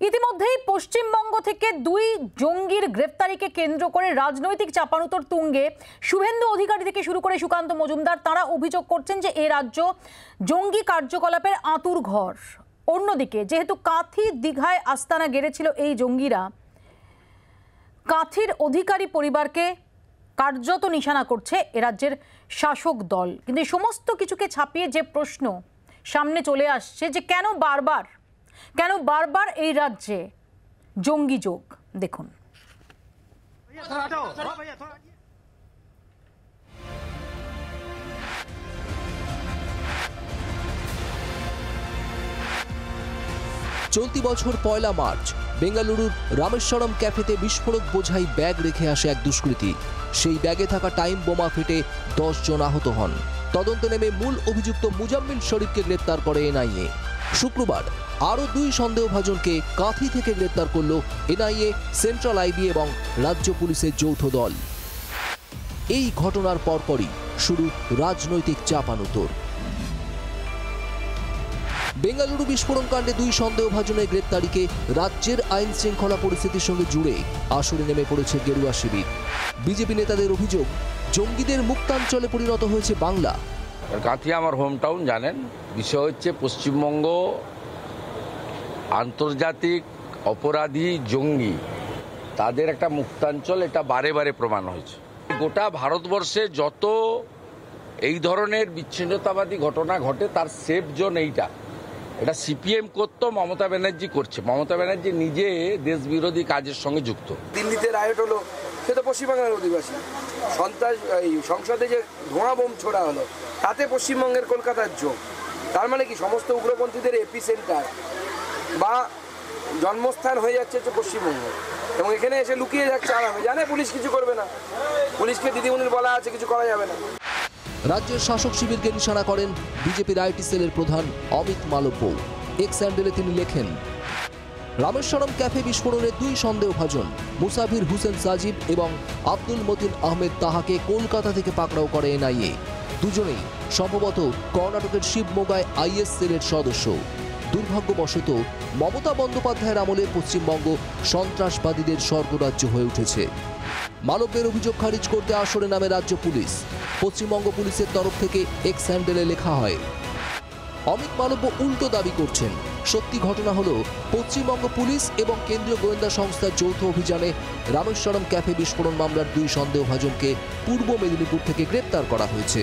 ইতিমধ্যেই পশ্চিমবঙ্গ থেকে দুই জঙ্গির গ্রেফতারিকে কেন্দ্র করে রাজনৈতিক চাপানুতর তুঙ্গে শুভেন্দু অধিকারী থেকে শুরু করে সুকান্ত মজুমদার তারা অভিযোগ করছেন যে এই রাজ্য জঙ্গি কার্যকলাপের আঁতুর ঘর। অন্যদিকে যেহেতু কাঁথি দীঘায় আস্তানা গেড়েছিল এই জঙ্গিরা, কাঁথির অধিকারী পরিবারকে কার্যত নিশানা করছে এ রাজ্যের শাসক দল। কিন্তু এই সমস্ত কিছুকে ছাপিয়ে যে প্রশ্ন সামনে চলে আসছে যে কেন বারবার এই রাজ্যে জঙ্গি যোগ। দেখুন, চলতি বছর 1 মার্চ বেঙ্গালুরুর রামেশ্বরম ক্যাফেতে বিস্ফোরক বোঝাই ব্যাগ রেখে আসে এক দুষ্কৃতী। সেই ব্যাগে থাকা টাইম বোমা ফেটে 10 জন আহত হন। তদন্তে নেমে মূল অভিযুক্ত মুজাম্মিল শরীফকে গ্রেপ্তার করে এনআইএ। শুক্রবার আরও 2 সন্দেহভাজনকে কাঁথি থেকে গ্রেপ্তার করল এনআইএ, সেন্ট্রাল আইবি এবং রাজ্য পুলিশের যৌথ দল। এই ঘটনার পরপরই শুরু রাজনৈতিক চাপানুতোর। বেঙ্গালুরু বিস্ফোরণ কাণ্ডে 2 সন্দেহভাজনের গ্রেপ্তারিকে রাজ্যের আইন শৃঙ্খলা পরিস্থিতির সঙ্গে জুড়ে আসরে নেমে পড়েছে গেরুয়া শিবির। বিজেপি নেতাদের অভিযোগ, জঙ্গিদের মুক্তাঞ্চলে পরিণত হয়েছে বাংলা। কাঁথি আমার হোম টাউন, জানেন। বিষয় হচ্ছে পশ্চিমবঙ্গ আন্তর্জাতিক অপরাধী জঙ্গি, তাদের একটা মুক্তাঞ্চল, এটা বারে বারে প্রমাণ হয়েছে। গোটা ভারতবর্ষে যত এই ধরনের বিচ্ছিন্নতাবাদী ঘটনা ঘটে তার সেফ জোন এইটা। এটা সিপিএম করতো, মমতা ব্যানার্জি করছে। মমতা ব্যানার্জি নিজে দেশ বিরোধী কাজের সঙ্গে যুক্ত। দিল্লিতে রায়ট হলো, সে তো পশ্চিমবাংলার অধিবাসী। সন্ত্রাস সংসদে যে ধোঁয়া বোম ছোড়া হলো, তাতে পশ্চিমবঙ্গের কলকাতার যোগ। তার মানে কি সমস্ত উগ্রপন্থীদের এপি সেন্টার বা জন্মস্থান হয়ে যাচ্ছে হচ্ছে পশ্চিমবঙ্গ, এবং এখানে এসে লুকিয়ে যাচ্ছে আরামে। জানে পুলিশ কিছু করবে না, পুলিশকে দিদিমণির বলা আছে কিছু করা যাবে না। রাজ্যের শাসক শিবিরকে নিশানা করেন বিজেপির আইটি সেলের প্রধান অমিত মালব্য। এক্স হ্যান্ডেলে তিনি লেখেন, রামেশ্বরম ক্যাফে বিস্ফোরণের 2 সন্দেহভাজন মুসাফির হুসেন সাজিব এবং আব্দুল মতিন আহমেদ তাহাকে কলকাতা থেকে পাকড়াও করে এনআইএ। দুজনেই সম্ভবত কর্ণাটকের শিবমোগায় আইএস সেলের সদস্য। দুর্ভাগ্যবশত মমতা বন্দ্যোপাধ্যায়ের আমলে পশ্চিমবঙ্গ সন্ত্রাসবাদীদের স্বর্গরাজ্য হয়ে উঠেছে। মালব্যের অভিযোগ খারিজ করতে আসরে নামে রাজ্য পুলিশ। পশ্চিমবঙ্গ পুলিশের তরফ থেকে এক্স হ্যান্ডেলে লেখা হয়, অমিত মালব্য উল্টো দাবি করছেন। সত্যি ঘটনা হলো, পশ্চিমবঙ্গ পুলিশ এবং কেন্দ্রীয় গোয়েন্দা সংস্থার যৌথ অভিযানে রামেশ্বরম ক্যাফে বিস্ফোরণ মামলার 2 সন্দেহভাজনকে পূর্ব মেদিনীপুর থেকে গ্রেপ্তার করা হয়েছে।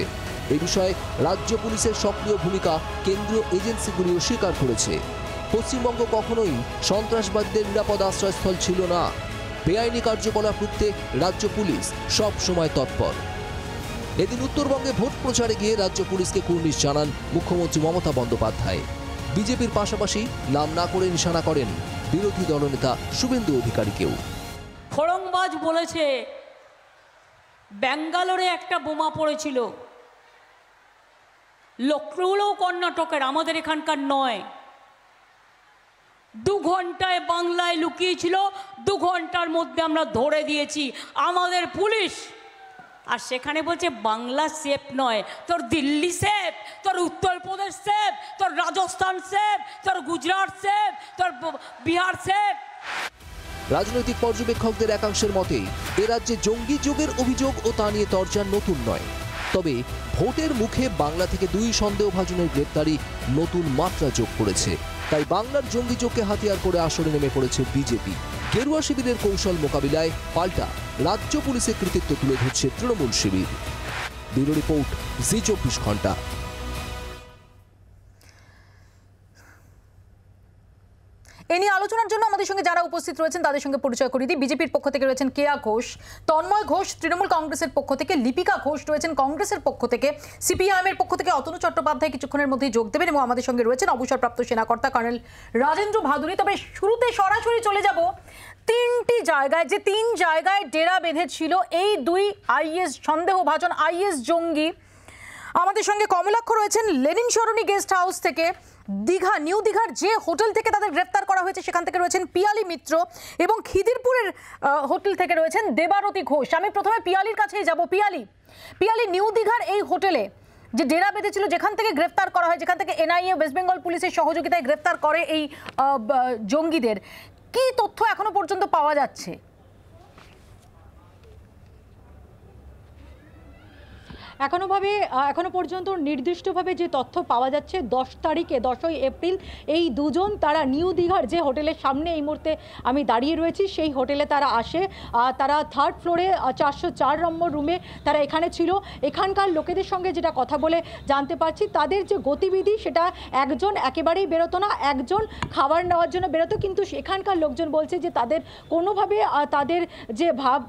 এ বিষয়ে রাজ্য পুলিশের সক্রিয় ভূমিকা কেন্দ্রীয় এজেন্সিগুলিও স্বীকার করেছে। পশ্চিমবঙ্গ কখনোই সন্ত্রাসবাদীদের নিরাপদ আশ্রয়স্থল ছিল না। বেআইনি কার্যকলাপ রুখতে রাজ্য পুলিশ সব সময় তৎপর। এদিন উত্তরবঙ্গে ভোট প্রচারে গিয়ে রাজ্য পুলিশকে কুর্নিশ জানান মুখ্যমন্ত্রী মমতা বন্দ্যোপাধ্যায়। বিজেপির পাশাপাশি নাম না করে নিশানা করেন বিরোধী দলনেতা শুভেন্দু অধিকারীকেও। খড়ংবাজ বলেছে ব্যাঙ্গালোরে একটা বোমা পড়েছিল, লখনৌও কর্ণাটকের, আমাদের এখানকার নয়। 2 ঘন্টায় বাংলায় লুকিয়েছিল, 2 ঘন্টার মধ্যে আমরা ধরে দিয়েছি আমাদের পুলিশ। আর সেখানে বলছে বাংলা সেফ নয়, তোর দিল্লি সেফ, তোর উত্তরপ্রদেশ সেফ, তোর রাজস্থান সেফ, তোর গুজরাট সেফ, তোর বিহার সেফ। রাজনৈতিক পর্যবেক্ষকদের একাংশের মতে এ রাজ্যে জঙ্গি যোগের অভিযোগ ও তা নিয়ে তরজা নতুন নয়। তবে ভোটের মুখে বাংলা থেকে 2 সন্দেহভাজনের গ্রেপ্তারি নতুন মাত্রা যোগ করেছে। তাই বাংলার জঙ্গি যোগকে হাতিয়ার করে আসরে নেমে পড়েছে বিজেপি। গেরুয়া শিবিরের কৌশল মোকাবিলায় পাল্টা রাজ্য পুলিশের কৃতিত্ব তুলে ধরছে তৃণমূল শিবির। ব্যুরো রিপোর্ট, জি 24 ঘন্টা। এ নিয়ে আলোচনার জন্য আমাদের সঙ্গে যারা উপস্থিত রয়েছেন তাদের সঙ্গে পরিচয় করিয়ে দিই। বিজেপির পক্ষ থেকে রয়েছেন কেয়া ঘোষ, তন্ময় ঘোষ, তৃণমূল কংগ্রেসের পক্ষ থেকে লিপিকা ঘোষ রয়েছেন, কংগ্রেসের পক্ষ থেকে সিপিআইএম এর পক্ষ থেকে অতনু চট্টোপাধ্যায় কিছুক্ষণের মধ্যেই যোগ দেবেন, এবং আমাদের সঙ্গে রয়েছেন অবসরপ্রাপ্ত সেনাকর্তা কর্নেল রাজেন্দ্র ভাদুরী। তবে শুরুতে সরাসরি চলে যাব 3টি জায়গায়, যে 3 জায়গায় ডেরা বেঁধেছিল এই 2 আইএস সন্দেহভাজন আইএস জঙ্গি। আমাদের সঙ্গে কমলাক্ষ রয়েছেন লেনিন সরণি গেস্ট হাউস থেকে, দীঘা নিউ দীঘার যে হোটেল থেকে তাদের গ্রেফতার করা হয়েছে সেখান থেকে রয়েছেন পিয়ালি মিত্র, এবং খিদিরপুরের হোটেল থেকে রয়েছেন দেবারতী ঘোষ। আমি প্রথমে পিয়ালির কাছেই যাব। পিয়ালি, নিউ দীঘার এই হোটেলে যে ডেরা বেঁধেছিল, যেখান থেকে গ্রেফতার করা হয়, যেখান থেকে এনআইএ ওয়েস্ট বেঙ্গল পুলিশের সহযোগিতায় গ্রেফতার করে এই জঙ্গিদের, কি তথ্য এখনো পর্যন্ত পাওয়া যাচ্ছে? এখনো পর্যন্ত নির্দিষ্টভাবে যে তথ্য পাওয়া যাচ্ছে 10ই এপ্রিল এই দুজন তারা নিউ দীঘার যে হোটেলের সামনে এই মুহূর্তে আমি দাঁড়িয়ে রয়েছি সেই হোটেলে তারা আসে। তারা 3rd ফ্লোরে 404 নম্বর রুমে তারা এখানে ছিল। এখানকার লোকেদের সঙ্গে যেটা কথা বলে জানতে পারছি তাদের যে গতিবিধি সেটা একজন একেবারেই বেরোতো না, একজন খাবার নেওয়ার জন্য বেরোতো, কিন্তু এখানকার লোকজন বলছে যে তাদের কোনোভাবে তাদের যে ভাব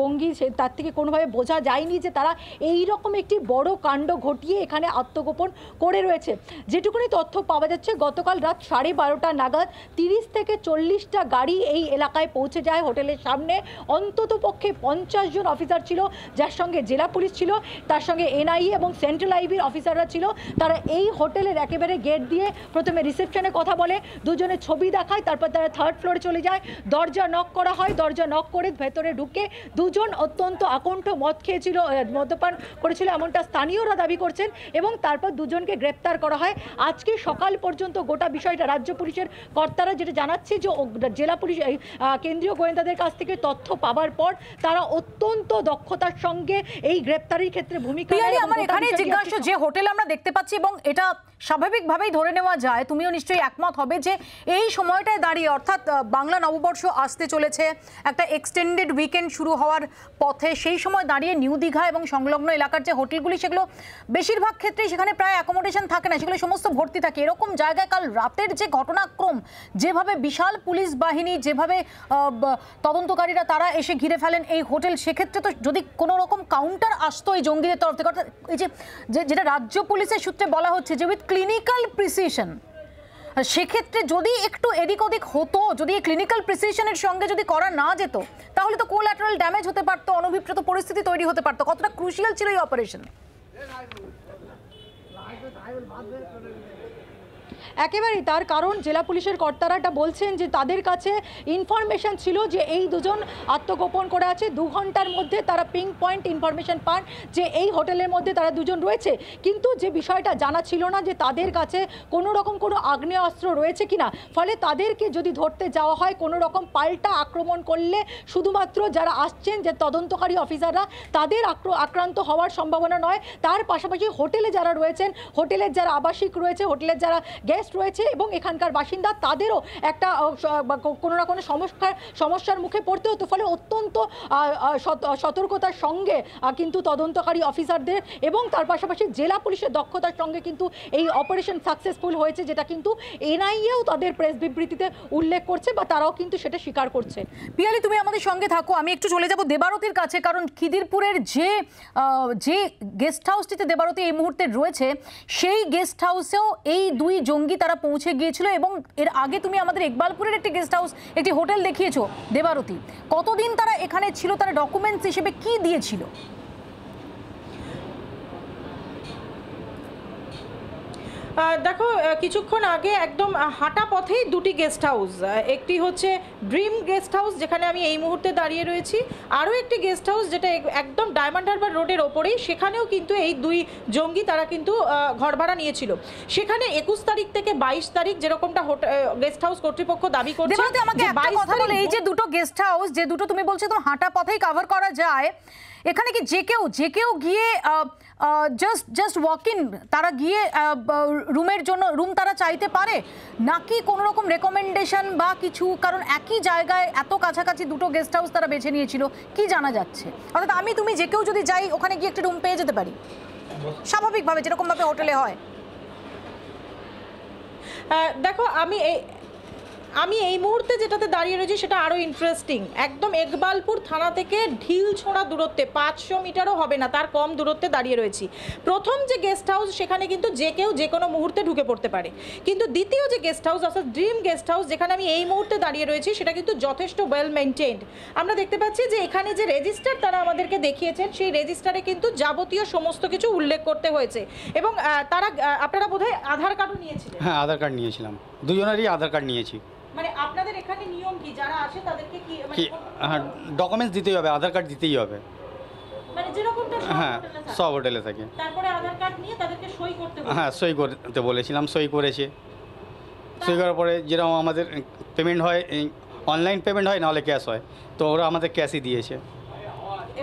ভঙ্গি তার থেকে কোনোভাবে বোঝা যায়নি যে তারা এই রকম একটি বড় কাণ্ড ঘটিয়ে এখানে আত্মগোপন করে রয়েছে। যেটুকুনি তথ্য পাওয়া যাচ্ছে গতকাল রাত 12:30 নাগাদ 30 থেকে 40টা গাড়ি এই এলাকায় পৌঁছে যায় হোটেলের সামনে। অন্তত পক্ষে 50 জন অফিসার ছিল, যার সঙ্গে জেলা পুলিশ ছিল, তার সঙ্গে এনআইএ এবং সেন্ট্রাল আইবির অফিসাররা ছিল। তারা এই হোটেলের একেবারে গেট দিয়ে প্রথমে রিসেপশনে কথা বলে, দুজনের ছবি দেখায়, তারপর তারা 3rd ফ্লোরে চলে যায়। দরজা নক করা হয়, দরজা নক করে ভেতরে ঢুকে দুজন অত্যন্ত আকণ্ঠ মদ খেয়েছিল, মদ্যপান করেছিল এমনটা স্থানীয়রা দাবি করছেন, এবং তারপর দুজনকে গ্রেপ্তার করা হয়। আজকে সকাল পর্যন্ত গোটা বিষয়টা রাজ্য পুলিশের কর্তারা যেটা জানাচ্ছে যে জেলা পুলিশ কেন্দ্রীয় গোয়েন্দাদের কাছ থেকে তথ্য পাওয়ার পর তারা অত্যন্ত দক্ষতার সঙ্গে এই গ্রেপ্তারির ক্ষেত্রে ভূমিকা নেয়। আমার এখানে জিজ্ঞাসা, যে হোটেল আমরা দেখতে পাচ্ছি এবং এটা স্বাভাবিকভাবেই ধরে নেওয়া যায়, তুমিও নিশ্চয়ই একমত হবে যে এই সময়টায় দাঁড়িয়ে, অর্থাৎ বাংলা নববর্ষ আসতে চলেছে, একটা এক্সটেন্ডেড উইকেন্ড শুরু হওয়ার পথে, সেই সময় দাঁড়িয়ে নিউ দীঘা এবং সংলগ্ন এলাকার যে হোটেলগুলি সেগুলো বেশিরভাগ ক্ষেত্রেই সেখানে প্রায় অ্যাকোমোডেশন থাকে না, সেগুলো সমস্ত ভর্তি থাকে। এরকম জায়গায় কাল রাতের যে ঘটনাক্রম, যেভাবে বিশাল পুলিশ বাহিনী, যেভাবে তদন্তকারীরা তারা এসে ঘিরে ফেলেন এই হোটেল, সেক্ষেত্রে তো যদি কোনো রকম কাউন্টার আসতো এই জঙ্গিদের তরফ থেকে, অর্থাৎ এই যেটা রাজ্য পুলিশের সূত্রে বলা হচ্ছে যে উইথ ক্লিনিক্যাল প্রিসিশন, সেক্ষেত্রে যদি একটু এদিক ওদিক হতো, যদি এই ক্লিনিক্যাল প্রিসিশনের সঙ্গে যদি করা না যেত, তাহলে তো কোল্যাটারাল ড্যামেজ হতে পারতো, অনভিপ্রেত পরিস্থিতি তৈরি হতে পারতো। কতটা ক্রুশিয়াল ছিল এই অপারেশন? একেবারেই, তার কারণ জেলা পুলিশের কর্তারাটা বলছেন যে তাদের কাছে ইনফরমেশন ছিল যে এই দুজন আত্মগোপন করে আছে। 2 ঘন্টার মধ্যে তারা পিঙ্ক পয়েন্ট ইনফরমেশন পান যে এই হোটেলের মধ্যে তারা দুজন রয়েছে, কিন্তু যে বিষয়টা জানা ছিল না যে তাদের কাছে কোনো রকম কোনো আগ্নেয়াস্ত্র রয়েছে কিনা। ফলে তাদেরকে যদি ধরতে যাওয়া হয়, কোনো রকম পাল্টা আক্রমণ করলে শুধুমাত্র যারা আসছেন যে তদন্তকারী অফিসাররা তাদের আক্রান্ত হওয়ার সম্ভাবনা নয়, তার পাশাপাশি হোটেলে যারা রয়েছেন, হোটেলের যারা আবাসিক রয়েছে, হোটেলের যারা গেস্ট রয়েছে এবং এখানকার বাসিন্দা, তাদেরও একটা কোনো না কোনো সমস্যার মুখে পড়তে হতো। ফলে অত্যন্ত সতর্কতার সঙ্গে কিন্তু তদন্তকারী অফিসারদের এবং তার পাশাপাশি জেলা পুলিশের দক্ষতার সঙ্গে কিন্তু এই অপারেশন সাকসেসফুল হয়েছে, যেটা কিন্তু এনআইএও তাদের প্রেস বিবৃতিতে উল্লেখ করছে বা তারাও কিন্তু সেটা স্বীকার করছে। পিয়ালি, তুমি আমাদের সঙ্গে থাকো, আমি একটু চলে যাব দেবারতির কাছে, কারণ খিদিরপুরের যে গেস্ট হাউসটিতে দেবারতী এই মুহূর্তে রয়েছে, সেই গেস্ট হাউসেও এই দুই জঙ্গি তারা পৌঁছে গিয়েছিল, এবং এর আগে তুমি আমাদের ইকবালপুরের একটি গেস্ট হাউস, একটি হোটেল দেখিয়েছো দেবারতী। কতদিন তারা এখানে ছিল, তারা ডকুমেন্টস হিসেবে কি দিয়েছিল? দেখো, কিছুক্ষণ আগে একদম হাঁটা পথেই দুটি গেস্ট হাউস, একটি হচ্ছে ড্রিম গেস্ট হাউস যেখানে আমি এই মুহূর্তে দাঁড়িয়ে রয়েছি, আরও একটি গেস্ট হাউস যেটা একদম ডায়মন্ড হারবার রোডের ওপরেই, সেখানেও কিন্তু এই দুই জঙ্গি তারা কিন্তু ঘর ভাড়া নিয়েছিল। সেখানে 21 তারিখ থেকে 22 তারিখ যেরকমটা গেস্ট হাউস কর্তৃপক্ষ দাবি করছে। আমাকে একটা কথা বলো, এই যে দুটো গেস্ট হাউস, যে দুটো তুমি বলছো তো হাঁটা পথেই কভার করা যায়, এখানে কি যে কেউ গিয়ে জাস্ট ওয়াক ইন, তারা গিয়ে রুমের জন্য রুম তারা চাইতে পারে, নাকি কোনো রকম রেকমেন্ডেশন বা কিছু? কারণ একই জায়গায় এত কাছাকাছি দুটো গেস্ট হাউস তারা বেছে নিয়েছিল, কি জানা যাচ্ছে? অর্থাৎ তুমি যে কেউ যদি যাই ওখানে গিয়ে একটা রুম পেয়ে যেতে পারি স্বাভাবিকভাবে, যেরকমভাবে হোটেলে হয়। দেখো, আমি এই মুহূর্তে যেটাতে দাঁড়িয়ে রয়েছি সেটা আরও ইন্টারেস্টিং। একদম ইকবালপুর থানা থেকে ঢিল ছোঁড়া দূরত্বে, 500 মিটারও হবে না তার কম দূরত্বে দাঁড়িয়ে রয়েছি। প্রথম যে গেস্ট হাউস, সেখানে কিন্তু যে কেউ যে কোনো মুহূর্তে ঢুকে পড়তে পারে, কিন্তু দ্বিতীয় যে গেস্ট হাউস অর্থাৎ ড্রিম গেস্ট হাউস যেখানে আমি এই মুহূর্তে দাঁড়িয়ে রয়েছি, সেটা কিন্তু যথেষ্ট ওয়েল মেনটেন্ড। আমরা দেখতে পাচ্ছি যে এখানে যে রেজিস্টার তারা আমাদেরকে দেখিয়েছেন, সেই রেজিস্টারে কিন্তু যাবতীয় সমস্ত কিছু উল্লেখ করতে হয়েছে, এবং তারা, আপনারা বোধহয় আধার কার্ডও নিয়েছিলেন? হ্যাঁ, আধার কার্ড নিয়েছিলাম, দুজনেরই আধার কার্ড নিয়েছি। মানে আপনাদের এখানে নিয়ম কি, যারা আসে তাদেরকে কি ডকুমেন্টস দিতেই হবে, আধার কার্ড দিতেই হবে। মানে যেরকমটা সব হ্যাঁ হোটেলে থাকে। সব হোটেলে থাকে। তারপরে আধার কার্ড নিয়ে তাদেরকে সই করতে বলে। হ্যাঁ সই করতে বলেছিলাম, সই করেছে। সই করার পরে যেরকম আমাদের পেমেন্ট হয়, অনলাইন পেমেন্ট হয় নাহলে ক্যাশ হয়, তো ওরা আমাদের ক্যাশই দিয়েছে।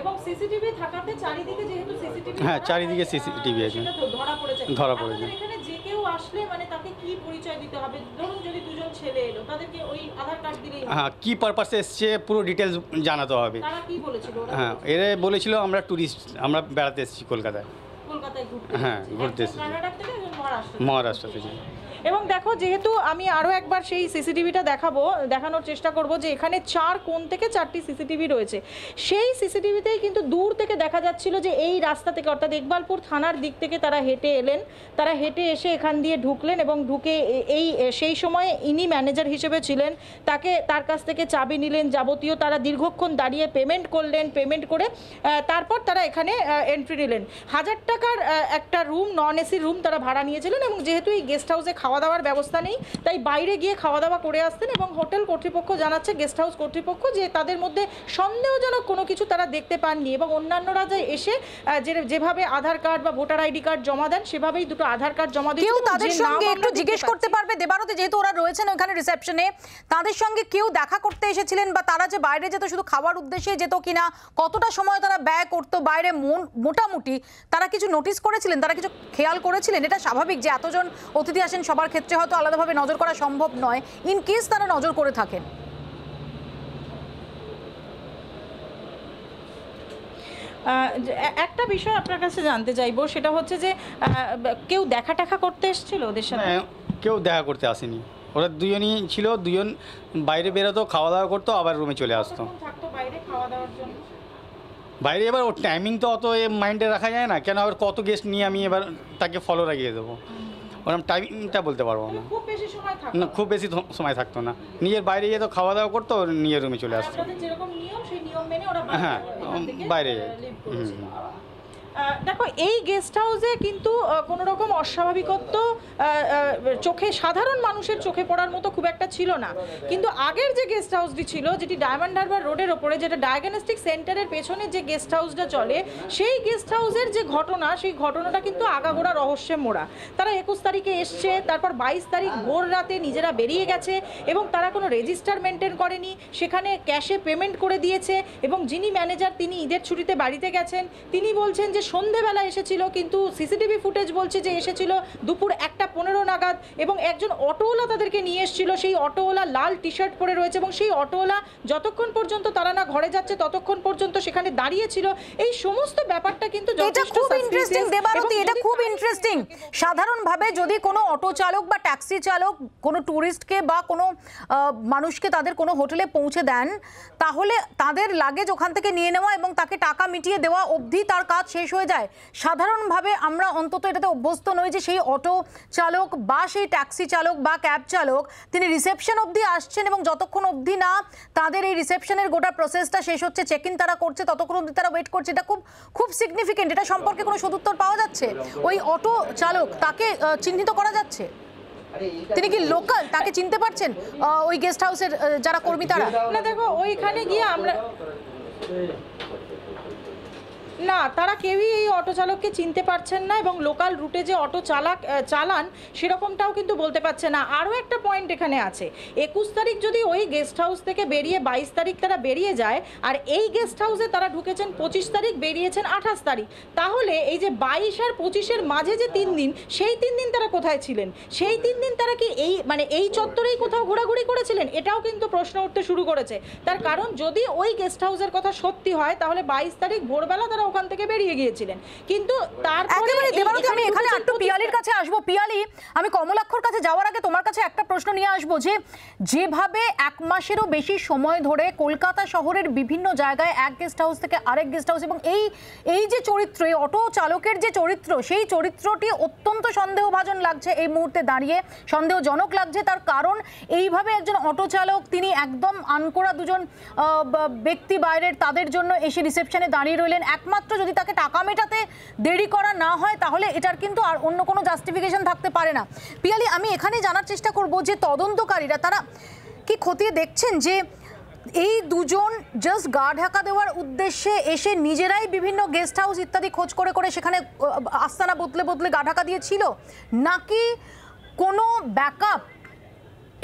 এবং সিসিটিভি থাকাতে চারিদিকে যেহেতু সিসিটিভি, হ্যাঁ, চারিদিকে CCTV আছে। ধরা পড়েছে। ধরা পড়েছে। আপনাদের এখানে যে কেউ আসলে মানে তাকে কি পরিচয় দিতে হবে? ধরুন যদি দুজন ছেলে এলো, তাদেরকে ওই আধার কার্ড দিলেই হবে? হ্যাঁ, কী পারপাসে এসছে পুরো ডিটেলস জানাতে হবে। তারা কি বলেছিল? ওরা হ্যাঁ, এরা বলেছিল আমরা ট্যুরিস্ট, আমরা বেড়াতে এসেছি কলকাতায়। কলকাতায় ঘুরতে। হ্যাঁ, ঘুরতে একজন এসেছি। কানাডা থেকে, একজন মহারাষ্ট্র থেকে। মহারাষ্ট্র থেকে। এবং দেখো, যেহেতু আমি আরও একবার সেই সিসিটিভিটা দেখানোর চেষ্টা করব যে এখানে 4 কোণ থেকে 4টি সিসিটিভি রয়েছে। সেই সিসিটিভিতেই কিন্তু দূর থেকে দেখা যাচ্ছিল যে এই রাস্তা থেকে, অর্থাৎ ইকবালপুর থানার দিক থেকে তারা হেঁটে এলেন, তারা হেঁটে এসে এখান দিয়ে ঢুকলেন এবং ঢুকে সেই সময় ইনি ম্যানেজার হিসেবে ছিলেন, তার কাছ থেকে চাবি নিলেন, যাবতীয় তারা দীর্ঘক্ষণ দাঁড়িয়ে পেমেন্ট করলেন, পেমেন্ট করে তারপর তারা এখানে এন্ট্রি নিলেন। 1000 টাকার একটা রুম, নন এসি রুম তারা ভাড়া নিয়েছিলেন এবং যেহেতু এই গেস্ট হাউসে খাওয়া দাওয়ার ব্যবস্থা নেই, তাই বাইরে গিয়ে খাওয়া দাওয়া করে আসতেন। এবং হোটেল কর্তৃপক্ষ জানাচ্ছে, গেস্ট হাউস কর্তৃপক্ষ, যে তাদের মধ্যে সন্দেহজনক কোনো কিছু তারা দেখতে পাননি এবং অন্যান্যরা যে এসে যেভাবে আধার কার্ড বা ভোটার আইডি কার্ড জমা দেন সেভাবেই দুটো আধার কার্ড জমা দিয়েছেন। কেউ তাদের সঙ্গে একটু জিজ্ঞেস করতে পারবে দেবারতী, যেহেতু ওরা রয়েছেন ওখানে রিসেপশনে, তাদের সঙ্গে কেউ দেখা করতে এসেছিলেন বা তারা যে বাইরে যেত শুধু খাওয়ার উদ্দেশ্যে যেত কিনা, কতটা সময় তারা ব্যয় করতো বাইরে, মোটামুটি তারা কিছু নোটিস করেছিলেন, তারা কিছু খেয়াল করেছিলেন? এটা স্বাভাবিক যে এতজন অতিথি আসেন, সবার ক্ষেত্রে হয়তো আলাদাভাবে নজর করা সম্ভব নয়, ইন কেস তারা নজর করে থাকেন। একটা বিষয় আপনার কাছে জানতে চাইবো, সেটা হচ্ছে যে কেউ দেখা করতে এসেছিল ওদের সাথে? কেউ দেখা করতে আসেনি, ওরা দুজনই ছিল, দুজন বাইরে বেরোতো, খাওয়া দাওয়া করতো, আবার রুমে চলে আসতো। থাকতো বাইরে খাওয়া দাওয়ার জন্য? বাইরে এবার ওর টাইমিং তো অত মাইন্ডে রাখা যায় না, কেন আবার কত গেস্ট নিয়ে আমি এবার তাকে ফলো রাখিয়ে দেবো, ওরকম টাইমিংটা বলতে পারবো না। খুব বেশি সময় থাকতো না, খুব বেশি সময় থাকতো না, নিজের বাইরে যেত, খাওয়া দাওয়া করতো, নিজের রুমে চলে আসতো। আপনাদের যেরকম নিয়ম, সেই নিয়ম মেনে ওরা হ্যাঁ, বাইরে। দেখো, এই গেস্ট হাউসে কিন্তু কোনো রকম অস্বাভাবিকত্ব চোখে, সাধারণ মানুষের চোখে পড়ার মতো খুব একটা ছিল না। কিন্তু আগের যে গেস্ট হাউসটি ছিল, যেটি ডায়মন্ড হারবার রোডের ওপরে, যেটা ডায়াগনস্টিক সেন্টারের পেছনে যে গেস্ট হাউসটা চলে, সেই গেস্ট হাউসের যে ঘটনা, সেই ঘটনাটা কিন্তু আগাগোড়া রহস্যে মোড়া। তারা 21 তারিখে এসছে, তারপর 22 তারিখ ভোর রাতে নিজেরা বেরিয়ে গেছে এবং তারা কোনো রেজিস্টার মেনটেন করেনি, সেখানে ক্যাশে পেমেন্ট করে দিয়েছে। এবং যিনি ম্যানেজার, তিনি ঈদের ছুটিতে বাড়িতে গেছেন, তিনি বলছেন যে সন্ধেবেলা এসেছিল, কিন্তু সিসিটিভি ফুটেজ বলছে যে এসেছিল দুপুর 1:15 নাগাদ এবং একজন অটোওয়ালা তাদেরকে নিয়ে এসেছিল। সেই অটোওয়ালা লাল টি শার্ট পরে রয়েছে এবং সেই অটোওয়ালা যতক্ষণ পর্যন্ত তারা না ঘরে যাচ্ছে ততক্ষণ পর্যন্ত সেখানে দাঁড়িয়েছিল। এই সমস্ত ব্যাপারটা কিন্তু এটা খুব ইন্টারেস্টিং দেবারতী, এটা খুব ইন্টারেস্টিং। সাধারণভাবে যদি কোনো অটো চালক বা ট্যাক্সি চালক কোনো ট্যুরিস্টকে বা কোনো মানুষকে তাদের কোনো হোটেলে পৌঁছে দেন, তাহলে তাদের লাগেজ ওখান থেকে নিয়ে নেওয়া এবং তাকে টাকা মিটিয়ে দেওয়া অবধি তার কাজ শেষ হয়ে যায়। সাধারণভাবে আমরা অন্তত এটাতে অভ্যস্ত নই যে সেই অটো চালক বা সেই ট্যাক্সি চালক বা ক্যাব চালক তিনি রিসেপশন অবধি আসছেন এবং যতক্ষণ অবধি না তাদের এই রিসেপশনের গোটা প্রসেসটা শেষ হচ্ছে, চেক ইন তারা করছে, ততক্ষণ অবধি তারা ওয়েট করছে। এটা খুব খুব সিগনিফিকেন্ট। এটা সম্পর্কে কোনো সদুত্তর পাওয়া যাচ্ছে? ওই অটো চালক, তাকে চিহ্নিত করা যাচ্ছে? তিনি কি লোকাল? তাকে চিনতে পারছেন ওই গেস্ট হাউসের যারা কর্মী তারা? না, দেখো, ওইখানে গিয়ে আমরা না, তারা কেউই এই অটো চালককে চিনতে পারছেন না এবং লোকাল রুটে যে অটো চালান সেরকমটাও কিন্তু বলতে পারছে না। আরও একটা পয়েন্ট এখানে আছে, 21 তারিখ যদি ওই গেস্ট হাউস থেকে বেরিয়ে 22 তারিখ তারা বেরিয়ে যায়, আর এই গেস্ট হাউসে তারা ঢুকেছেন 25 তারিখ, বেরিয়েছেন 28 তারিখ, তাহলে এই যে 22 আর 25-এর মাঝে যে 3 দিন, সেই 3 দিন তারা কোথায় ছিলেন? সেই 3 দিন তারা কি এই চত্বরেই কোথাও ঘোরাঘুরি করেছিলেন? এটাও কিন্তু প্রশ্ন উঠতে শুরু করেছে। তার কারণ, যদি ওই গেস্ট হাউসের কথা সত্যি হয়, তাহলে 22 তারিখ ভোরবেলা তারা ওখান থেকে বেরিয়ে গিয়েছিলেন। কিন্তু তারপরে আমি এখানে একটু পিয়ালির কাছে আসবো। পিয়ালি, আমি কমলাক্ষর কাছে যাওয়ার আগে তোমার কাছে একটা প্রশ্ন নিয়ে আসবো, যে যেভাবে 1 মাসেরও বেশি সময় ধরে কলকাতা শহরের বিভিন্ন জায়গায় এক গেস্ট হাউস থেকে আরেক গেস্ট হাউস, এবং এই যে চরিত্র, এই অটো চালকের যে চরিত্র, সেই চরিত্রটি অত্যন্ত সন্দেহভাজন লাগছে এই মুহূর্তে দাঁড়িয়ে, সন্দেহজনক লাগছে। তার কারণ, এইভাবে একজন অটো চালক, তিনি একদম আনকোড়া দুজন ব্যক্তি বাইরের, তাদের জন্য এসে রিসেপশনে দাঁড়িয়ে রইলেন। একমাত্র যদি তাকে টাকা মেটাতে দেরি করা না হয়, তাহলে এটার কিন্তু আর অন্য কোনো জাস্টিফিকেশন থাকতে পারে না। পিয়ালি, আমি এখানে জানার চেষ্টা করব যে তদন্তকারীরা তারা কি খতিয়ে দেখছেন যে এই দুজন জাস্ট গা ঢাকা দেওয়ার উদ্দেশ্যে এসে নিজেরাই বিভিন্ন গেস্ট হাউস ইত্যাদি খোঁজ করে করে সেখানে আস্তানা বদলে বদলে গা ঢাকা দিয়েছিল, নাকি কোনো ব্যাকআপ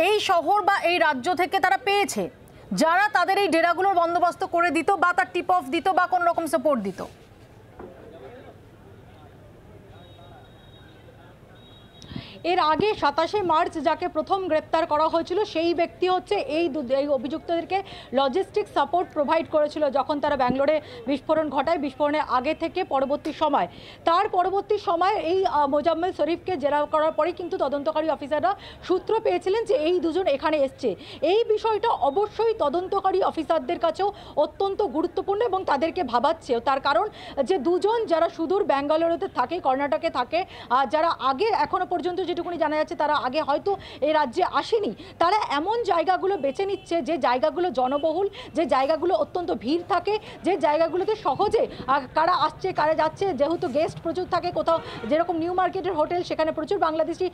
এই শহর বা এই রাজ্য থেকে তারা পেয়েছে যারা তাদের এই ডেরাগুলোর বন্দোবস্ত করে দিত বা তার টিপ অফ দিত বা কোনো রকম সাপোর্ট দিত? এর আগে 27শে মার্চ যাকে প্রথম গ্রেপ্তার করা হয়েছিল সেই ব্যক্তি হচ্ছে এই অভিযুক্তদেরকে লজিস্টিক সাপোর্ট প্রোভাইড করেছিল যখন তারা ব্যাঙ্গালোরে বিস্ফোরণ ঘটায়। বিস্ফোরণের আগে থেকে পরবর্তী সময়, তার পরবর্তী সময় এই মোজাম্মেল শরীফকে জেরা করার পরেই কিন্তু তদন্তকারী অফিসাররা সূত্র পেয়েছিলেন যে এই দুজন এখানে এসছে। এই বিষয়টা অবশ্যই তদন্তকারী অফিসারদের কাছেও অত্যন্ত গুরুত্বপূর্ণ এবং তাদেরকে ভাবাচ্ছেও, তার কারণ যে দুজন যারা সুদূর ব্যাঙ্গালোরেতে থাকে, কর্ণাটকে থাকে, যারা আগে এখনো পর্যন্ত যেটুকুনি জানা যাচ্ছে তারা আগে হয়তো এই রাজ্যে আসেনি, তারা এমন জায়গাগুলো বেছে নিচ্ছে যে জায়গাগুলো জনবহুল, যে জায়গাগুলো অত্যন্ত ভিড় থাকে, যে জায়গাগুলোতে সহজে কারা আসছে কারা যাচ্ছে, যেহেতু গেস্ট প্রচুর থাকে, কোথাও যেরকম নিউ মার্কেটের হোটেল সেখানে প্রচুর বাংলাদেশি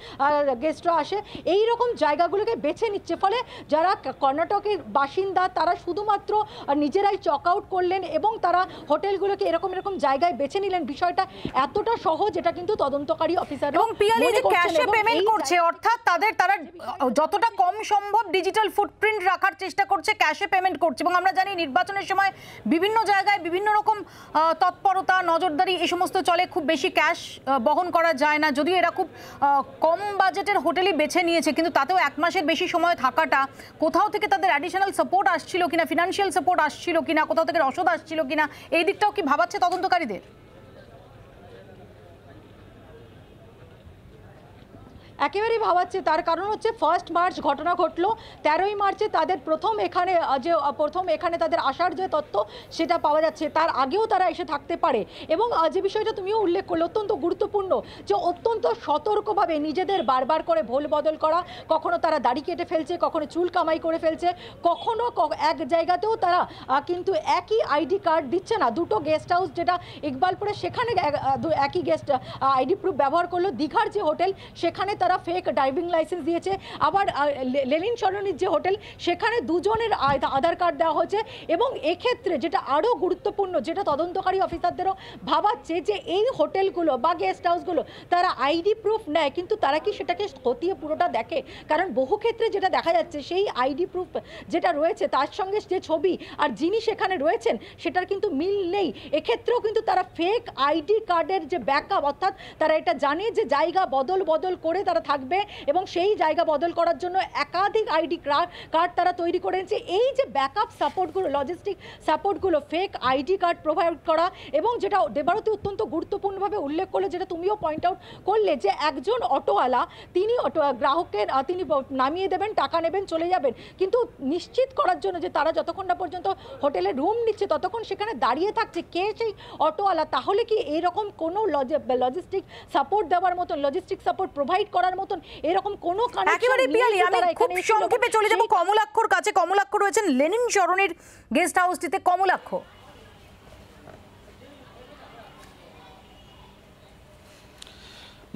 গেস্টরা আসে, এই রকম জায়গাগুলোকে বেছে নিচ্ছে। ফলে যারা কর্ণাটকের বাসিন্দা তারা শুধুমাত্র নিজেরাই চক আউট করলেন এবং তারা হোটেলগুলোকে এরকম এরকম জায়গায় বেছে নিলেন। বিষয়টা এতটা সহজ এটা কিন্তু তদন্তকারী অফিসার এবং ক্যাশে পেমেন্ট করছে, অর্থাৎ তারা যতটা কম সম্ভব ডিজিটাল ফুটপ্রিন্ট রাখার চেষ্টা করছে, ক্যাশে পেমেন্ট করছে। এবং আমরা জানি নির্বাচনের সময় বিভিন্ন জায়গায় বিভিন্ন রকম তৎপরতা, নজরদারি এই সমস্ত চলে, খুব বেশি ক্যাশ বহন করা যায় না, যদিও এরা খুব কম বাজেটের হোটেলই বেছে নিয়েছে, কিন্তু তাতেও 1 মাসের বেশি সময় থাকাটা, কোথাও থেকে তাদের অ্যাডিশনাল সাপোর্ট আসছিল কিনা, ফিনান্সিয়াল সাপোর্ট আসছিল কিনা, কোথাও থেকে রসদ আসছিল কিনা, এই দিকটাও কি ভাবাচ্ছে তদন্তকারীদের? একেবারেই ভাবাচ্ছে, তার কারণ হচ্ছে 1 মার্চ ঘটনা ঘটলো, 13ই মার্চে তাদের প্রথম এখানে তাদের আসার যে তথ্য সেটা পাওয়া যাচ্ছে, তার আগেও তারা এসে থাকতে পারে। এবং যে বিষয়টা তুমিও উল্লেখ করলে অত্যন্ত গুরুত্বপূর্ণ, যে অত্যন্ত সতর্কভাবে নিজেদের বারবার করে ভোল বদল করা, কখনো তারা দাড়ি কেটে ফেলছে, কখনো চুল কামাই করে ফেলছে, কখনো এক জায়গাতেও তারা কিন্তু একই আইডি কার্ড দিচ্ছে না। দুটো গেস্ট হাউস, যেটা ইকবালপুরে সেখানে একই গেস্ট আইডি প্রুফ ব্যবহার করলো, দীঘার যে হোটেল সেখানে তারা ফেক ড্রাইভিং লাইসেন্স দিয়েছে, আবার লেনিন সরণির যে হোটেল সেখানে দুজনের আধার কার্ড দেওয়া হয়েছে। এবং এক্ষেত্রে যেটা আরও গুরুত্বপূর্ণ, যেটা তদন্তকারী অফিসারদেরও ভাবাচ্ছে, যে এই হোটেলগুলো বা গেস্ট হাউসগুলো তারা আইডি প্রুফ নেয়, কিন্তু তারা কি সেটাকে খতিয়ে পুরোটা দেখে? কারণ বহু ক্ষেত্রে যেটা দেখা যাচ্ছে, সেই আইডি প্রুফ যেটা রয়েছে তার সঙ্গে যে ছবি আর যিনি সেখানে রয়েছেন সেটার কিন্তু মিল নেই। এক্ষেত্রেও কিন্তু তারা ফেক আইডি কার্ডের যে ব্যাকআপ, অর্থাৎ তারা এটা জানে যে জায়গা বদল করে তারা থাকবে এবং সেই জায়গা বদল করার জন্য একাধিক আইডি কার্ড তারা তৈরি করে নিচ্ছে। এই যে ব্যাকআপ সাপোর্টগুলো, লজিস্টিক সাপোর্টগুলো, ফেক আইডি কার্ড প্রোভাইড করা, এবং যেটা দেবারতী অত্যন্ত গুরুত্বপূর্ণভাবে উল্লেখ করলে, যেটা তুমিও পয়েন্ট আউট করলে, যে একজন অটোওয়ালা তিনি গ্রাহককে তিনি নামিয়ে দেবেন, টাকা নেবেন, চলে যাবেন, কিন্তু নিশ্চিত করার জন্য যে তারা যতক্ষণ না পর্যন্ত হোটেলে রুম নিচ্ছে ততক্ষণ সেখানে দাঁড়িয়ে থাকছে কে সেই অটোওয়ালা। তাহলে কি এইরকম কোনো লজিস্টিক সাপোর্ট দেওয়ার মতন, লজিস্টিক সাপোর্ট প্রোভাইড করার মতন এরকম কোনো একেবারে পিয়ালি, আমি খুব সংক্ষেপে চলে যাব কমলাক্ষর কাছে। কমলাক্ষ রয়েছেন লেনিন সরণির গেস্ট হাউসটিতে। কমলাক্ষ,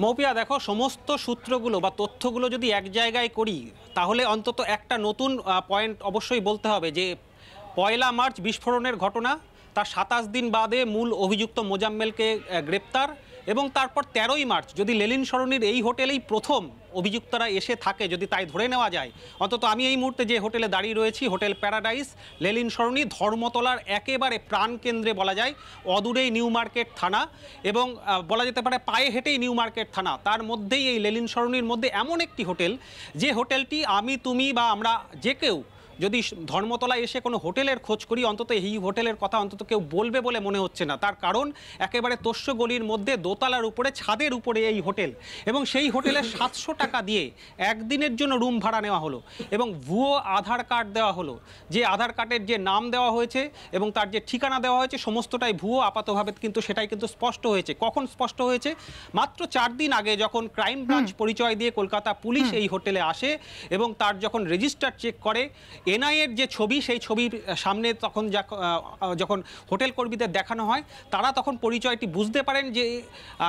মৌপিয়া, দেখো, সমস্ত সূত্রগুলো বা তথ্যগুলো যদি এক জায়গায় করি তাহলে অন্তত একটা নতুন পয়েন্ট অবশ্যই বলতে হবে, যে 1 মার্চ বিস্ফোরণের ঘটনা, তার 27 দিন বাদে মূল অভিযুক্ত মোজাম্মেলকে গ্রেপ্তার, এবং তারপর 13ই মার্চ যদি লেনিন সরণির এই হোটেলেই প্রথম অভিযুক্তরা এসে থাকে, যদি তাই ধরে নেওয়া যায়, অন্তত আমি এই মুহূর্তে যে হোটেলে দাঁড়িয়ে রয়েছি, হোটেল প্যারাডাইস, লেনিন সরণি, ধর্মতলার একেবারে প্রাণকেন্দ্রে বলা যায়, অদূরেই নিউ মার্কেট থানা, এবং বলা যেতে পারে পায়ে হেঁটেই নিউ মার্কেট থানা, তার মধ্যেই এই লেনিন সরণির মধ্যে এমন একটি হোটেল, যে হোটেলটি আমি, তুমি বা আমরা যে কেউ যদি ধর্মতলায় এসে কোনো হোটেলের খোঁজ করি, অন্তত এই হোটেলের কথা অন্তত কেউ বলবে বলে মনে হচ্ছে না। তার কারণ একেবারে তোষ্য গলির মধ্যে, দোতলার উপরে, ছাদের উপরে এই হোটেল, এবং সেই হোটেলে 700 টাকা দিয়ে একদিনের জন্য রুম ভাড়া নেওয়া হলো, এবং ভুয়ো আধার কার্ড দেওয়া হলো। যে আধার কার্ডের যে নাম দেওয়া হয়েছে এবং তার যে ঠিকানা দেওয়া হয়েছে সমস্তটাই ভুয়ো আপাতভাবে, কিন্তু সেটাই কিন্তু স্পষ্ট হয়েছে। কখন স্পষ্ট হয়েছে? মাত্র 4 দিন আগে, যখন ক্রাইম ব্রাঞ্চ পরিচয় দিয়ে কলকাতা পুলিশ এই হোটেলে আসে এবং তার যখন রেজিস্টার চেক করে, এনআইএর যে ছবি, সেই ছবির সামনে তখন যখন হোটেল কর্মীদের দেখানো হয়, তারা তখন পরিচয়টি বুঝতে পারেন যে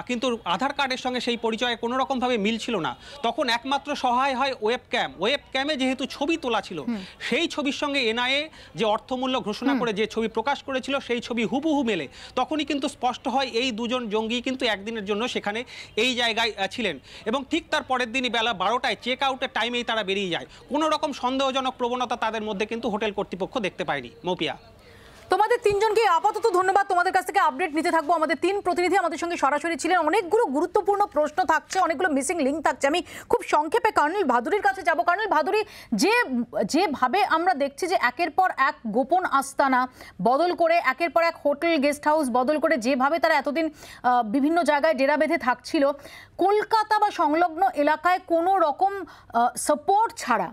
কিন্তু আধার কার্ডের সঙ্গে সেই পরিচয়ে কোনো রকমভাবে মিল ছিল না। তখন একমাত্র সহায় হয় ওয়েব ক্যামে যেহেতু ছবি তোলা ছিল, সেই ছবির সঙ্গে এনআইএ যে অর্থমূল্য ঘোষণা করে যে ছবি প্রকাশ করেছিল সেই ছবি হুবহু মেলে। তখনই কিন্তু স্পষ্ট হয় এই দুজন জঙ্গি কিন্তু একদিনের জন্য সেখানে এই জায়গায় ছিলেন এবং ঠিক তার পরের দিনই বেলা 12টায় চেক আউটের টাইমেই তারা বেরিয়ে যায়। কোনো রকম সন্দেহজনক প্রবণতা তাদের মধ্যে কিন্তু হোটেল কর্তৃপক্ষ দেখতে পায়নি। মৌপিয়া, তোমাদের তিনজনকে আপাতত ধন্যবাদ। তোমাদের কাছ থেকে আপডেট নিতে থাকবো। আমাদের তিন প্রতিনিধি আমাদের সঙ্গে সরাসরি ছিলেন। অনেকগুলো গুরুত্বপূর্ণ প্রশ্ন থাকছে, অনেকগুলো মিসিং লিঙ্ক থাকছে। আমি খুব সংক্ষেপে কর্নেল ভাদুরীর কাছে যাব। কর্নেল ভাদুরী, যেভাবে আমরা দেখছি যে একের পর এক গোপন আস্তানা বদল করে, একের পর এক হোটেল গেস্ট হাউস বদল করে, যেভাবে তারা এতদিন বিভিন্ন জায়গায় ডেরা বেঁধে থাকছিল, কলকাতা বা সংলগ্ন এলাকায় কোনো রকম সাপোর্ট ছাড়া,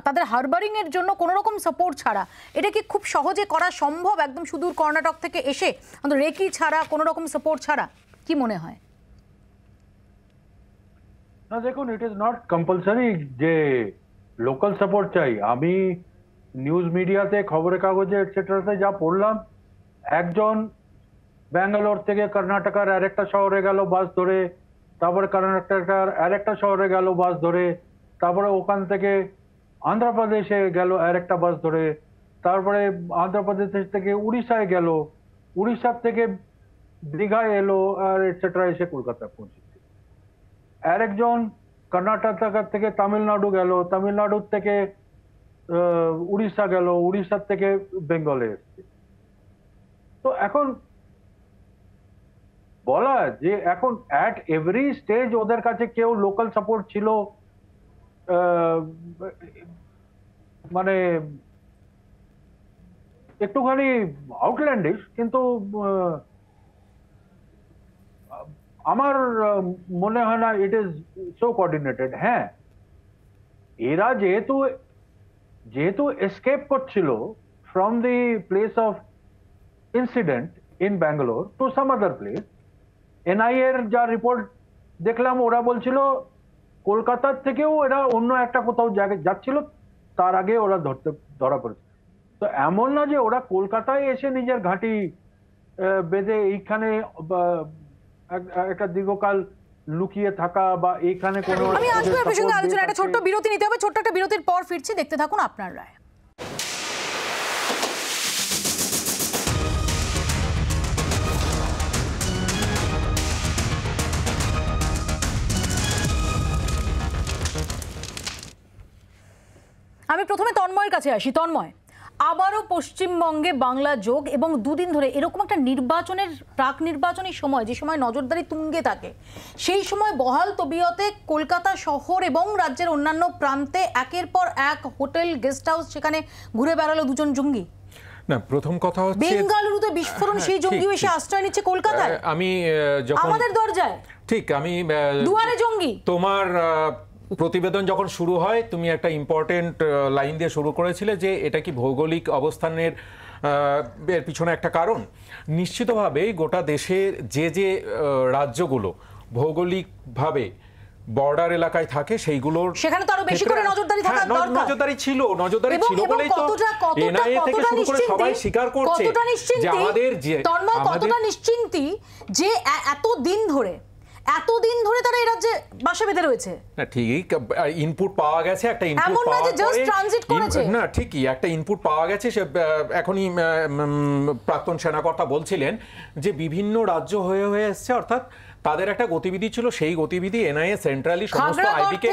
তাদের হারবারিং এর জন্য কোনো রকম সাপোর্ট ছাড়া, এটা কি খুব সহজে করা সম্ভব একদম সুদূর কর্ণাটক থেকে এসে, রেকি ছাড়া, কোনো রকম সাপোর্ট ছাড়া? কি মনে হয়? না দেখুন, ইট ইজ নট কম্পালসারি যে লোকাল সাপোর্ট চাই। আমি নিউজ মিডিয়াতে, খবরের কাগজে এটসেট্রাতে যা পড়লাম, একজন ব্যাঙ্গালোর থেকে কর্ণাটকার আরেকটা শহরে গেল বাস ধরে, তারপরে কর্ণাটকার আরেকটা শহরে গেল বাস ধরে, তারপরে ওখান থেকে আন্ধ্রপ্রদেশে গেল আরেকটা বাস ধরে, তারপরে আন্ধ্রপ্রদেশ থেকে উড়িষ্যায় গেল, উড়িষ্যার থেকে দীঘায় এলো, আর এটসেট্রা এসে কলকাতা পৌঁছেছে। আরেকজন কর্ণাটক থেকে তামিলনাড়ু গেল, তামিলনাড়ুর থেকে উড়িষ্যা গেল, উড়িষ্যার থেকে বেঙ্গলে এসছে। তো এখন বলা যে এখন অ্যাট এভরি স্টেজ ওদের কাছে কেউ লোকাল সাপোর্ট ছিল, মানে একটুখানি আউটল্যান্ডিশ, কিন্তু আমার মনে হয় না ইট ইজ সো কোঅর্ডিনেটেড। হ্যাঁ, এরা যেহেতু এসকেপ করছিল from the place of incident in Bangalore to some other place, NIA এর যা রিপোর্ট দেখলাম, ওরা বলছিল কলকাতার থেকেও এরা অন্য একটা কোথাও জায়গায় যাচ্ছিল, তার আগে ওরা ধরা পড়েছে। তো এমন না যে ওরা কলকাতায় এসে নিজের ঘাঁটি বেঁধে এইখানে একটা দীর্ঘকাল লুকিয়ে থাকা বা এইখানে কোনো। আমি আসবো আপনার সঙ্গে আলোচনা, একটা ছোট্ট বিরতি নিতে হবে, ছোট্ট একটা বিরতির পর ফিরছি, দেখতে থাকুন আপনার রায়। আমি প্রথমে তন্ময়ের কাছে আসি। তন্ময়, আবারও পশ্চিমবঙ্গে বাংলা যোগ এবং দুদিন ধরে এরকম একটা নির্বাচনের, প্রাক নির্বাচনী সময়, যে সময় নজরদারি তুঙ্গে থাকে, সেই সময় বহাল তবিয়তে কলকাতা শহর এবং রাজ্যের অন্যান্য প্রান্তে একের পর এক হোটেল গেস্ট হাউস, সেখানে ঘুরে বেড়ালো দুজন জঙ্গি। না, প্রথম কথা হচ্ছে বেঙ্গালুরুতে বিস্ফোরণ, সেই জঙ্গি এসে আশ্রয় নিচ্ছে কলকাতায়, আমি যখন আমাদের দরজায়, ঠিক আমি দুয়ারে জঙ্গি। তোমার প্রতিবেদন যখন শুরু হয়, তুমি একটা ইম্পর্টেন্ট লাইন দিয়ে শুরু করেছিলে যে এটা কি ভৌগোলিক অবস্থানের এর পিছনে একটা কারণ। নিশ্চিতভাবে গোটা দেশের যে রাজ্যগুলো ভৌগোলিকভাবে বর্ডার এলাকায় থাকে, সেইগুলোর সেখানে তো আরো বেশি করে নজরদারি থাকা দরকার। নজরদারি ছিল বলেই তো এনআইএ থেকে শুরু করে সবাই স্বীকার করছে যে আমাদের কতটা নিশ্চিন্তি যে এতদিন ধরে তারা এই রাজ্যে বাসা বেঁধে রয়েছে। না ঠিকই, ইনপুট পাওয়া গেছে, একটা ইনপুট না ঠিকই একটা ইনপুট পাওয়া গেছে। সে এখনই প্রাক্তন সেনাকর্তা বলছিলেন যে বিভিন্ন রাজ্য হয়ে এসছে, অর্থাৎ তাদের একটা গতিবিধি ছিল, সেই গতিবিধি এনআইএ সেন্ট্রালি সমস্ত আইবিকে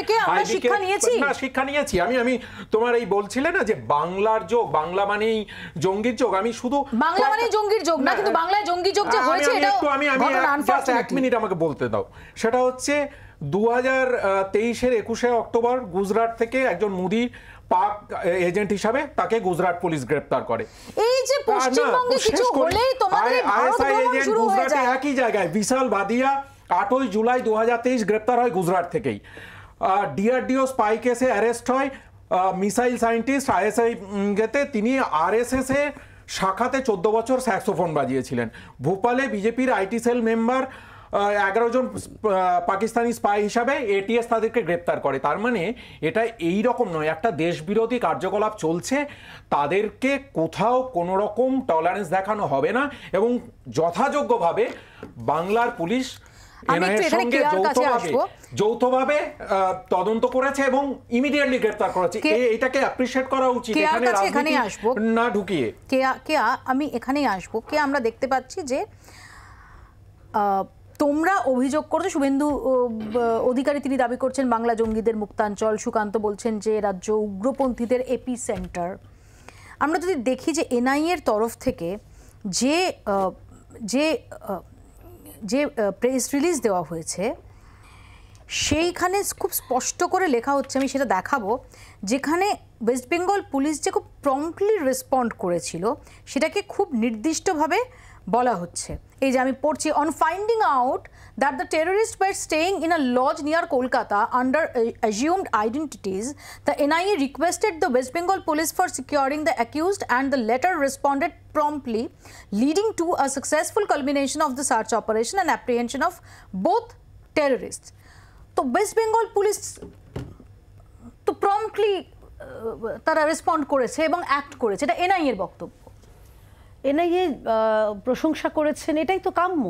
শিক্ষা নিয়েছি। আমি তোমার এই বলছিলে না যে বাংলার যোগ, বাংলা মানেই জঙ্গির যোগ, আমি শুধু বাংলা মানেই জঙ্গির যোগ না, কিন্তু বাংলায় জঙ্গি যোগ যে হয়েছে এটা এক মিনিট আমাকে বলতে দাও। সেটা হচ্ছে 2023-এর 21শে অক্টোবর গুজরাট থেকে একজন মুদি পাক এজেন্ট হিসাবে তাকে গুজরাট পুলিশ গ্রেফতার করে। এই যে পশ্চিমবঙ্গে কিছু হলেই তোমাদের ভারত ভ্রমণ শুরু হয়ে যায়। একই জায়গায় বিশাল বাদিয়া 8ই জুলাই 2023 গ্রেফতার হয় গুজরাট থেকেই। ডিআরডিও স্পাই কেসে অ্যারেস্ট হয় মিসাইল সায়েন্টিস্ট আইএসআই গেতে, তিনি আরএসএস এ শাখাতে 14 বছর স্যাক্সোফোন বাজিয়েছিলেন। ভোপালে বিজেপির আইটি সেল মেম্বার 11 জন পাকিস্তানি স্পাই হিসাবে এটিএস তাদেরকে গ্রেপ্তার করে। তার মানে এটা এই রকম নয়, একটা দেশবিরোধী কার্যকলাপ চলছে, তাদেরকে কোথাও কোনো রকম টলারেন্স দেখানো হবে না এবং যথাযোগ্যভাবে বাংলার পুলিশ আমি একটু এনআইএর এখানে সঙ্গে কেয়ার কাছে আসবো। যৌথভাবে তদন্ত করেছে এবং ইমিডিয়েটলি গ্রেফতার করেছে, এটাকে অ্যাপ্রিশিয়েট করা উচিত। এখানে রাজনীতি না ঢুকিয়ে কেয়া আমি এখানেই আসবো। কেয়া, আমরা দেখতে পাচ্ছি যে তোমরা অভিযোগ করছো, শুভেন্দু অধিকারী তিনি দাবি করছেন বাংলা জঙ্গিদের মুক্তাঞ্চল, সুকান্ত বলছেন যে রাজ্য উগ্রপন্থীদের এপি সেন্টার। আমরা যদি দেখি যে এনআইএর তরফ থেকে যে যে যে প্রেস রিলিজ দেওয়া হয়েছে সেইখানে খুব স্পষ্ট করে লেখা হচ্ছে, আমি সেটা দেখাবো, যেখানে ওয়েস্ট বেঙ্গল পুলিশ যে খুব প্রম্পটলি রেসপন্ড করেছিল সেটাকে খুব নির্দিষ্টভাবে বলা হচ্ছে। এই যে আমি পড়ছি, on finding out that the terrorist were staying in a lodge near Kolkata under assumed identities, the NIA requested the West Bengal police for securing the accused and the latter responded promptly, leading to a successful culmination of the search operation and apprehension of both terrorists. তো West Bengal police তো promptly তারা respond করেছে এবং act করেছে, এটা এনআইএর বক্তব্য। NIA প্রশংসা করেছেন, এটাই তো কাম্য।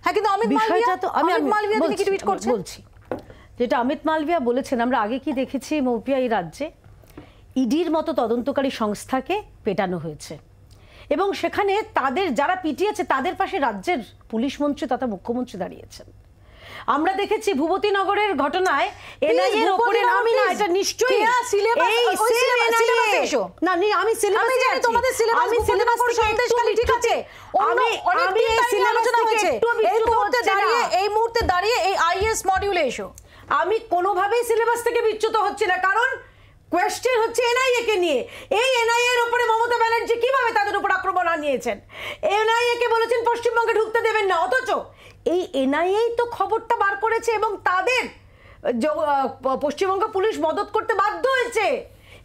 হ্যাঁ, কিন্তু অমিত মালভিয়া তিনি কি টুইট করছেন বলছি, যেটা অমিত মালভিয়া বলেছেন, আমরা আগে কি দেখেছি মৌপিয়া এই রাজ্যে ইডির মতো তদন্তকারী সংস্থাকে পেটানো হয়েছে এবং সেখানে তাদের যারা পিটিয়েছে তাদের পাশে রাজ্যের পুলিশ মন্ত্রী তথা মুখ্যমন্ত্রী দাঁড়িয়েছেন। আমরা দেখেছি ভূপতিনগরের ঘটনায় এনআইএ এর উপরে, আমি না এটা নিশ্চয়ই এই না আমি সিলেবাস জানি, তোমাদের সিলেবাস আমি সিলেবাস থেকে সন্দেশখালী ঠিক আছে, আমি এই সিলেবাস হয়েছে এই মুহূর্তে দাঁড়িয়ে এই আইএস মডিউলে এসো। আমি কোনোভাবেই সিলেবাস থেকে বিচ্যুত হচ্ছে না, কারণ কোয়েশ্চেন হচ্ছে এনআইএ কে নিয়ে। এই এনআইএ এর উপরে মমতা ব্যানার্জি কিভাবে তাদের উপর আক্রমণ আনিয়েছেন, এনআইএ কে বলেছেন পশ্চিমবঙ্গে ঢুকতে দেবেন না, অথচ এই এনআইএই তো খবরটা বার করেছে এবং তাদের পশ্চিমবঙ্গ পুলিশ মদত করতে বাধ্য হয়েছে।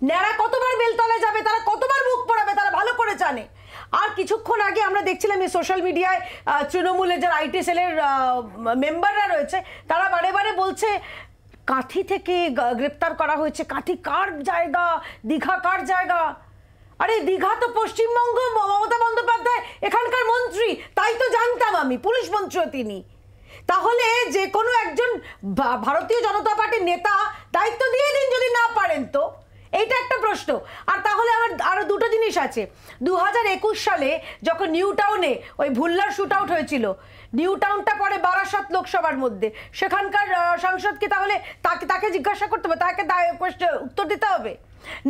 ন্যাড়া কতবার বেলতলায় যাবে, তারা কতবার মুখ পড়াবে, তারা ভালো করে জানে। আর কিছুক্ষণ আগে আমরা দেখছিলাম এই সোশ্যাল মিডিয়ায় তৃণমূলের যারা আইটি সেলের মেম্বাররা রয়েছে তারা বারে বারে বলছে কাঁথি থেকে গ্রেপ্তার করা হয়েছে, কাঁথি কার জায়গা, দীঘা কার জায়গা। আরে দীঘা তো পশ্চিমবঙ্গ, মমতা বন্দ্যোপাধ্যায় এখানকার মন্ত্রী, তাই তো জানতাম আমি, পুলিশ মন্ত্রীও তিনি। তাহলে যে কোনো একজন ভারতীয় জনতা পার্টির নেতা দায়িত্ব দিয়ে দিন যদি না পারেন, তো এইটা একটা প্রশ্ন। আর তাহলে আমার আরো দুটো জিনিস আছে। 2021 সালে যখন নিউ টাউনে ওই ভুল্লার শুট আউট হয়েছিল, নিউ টাউনটা পরে বারাসাত লোকসভার মধ্যে, সেখানকার সাংসদকে তাহলে তাকে জিজ্ঞাসা করতে হবে, তাকে উত্তর দিতে হবে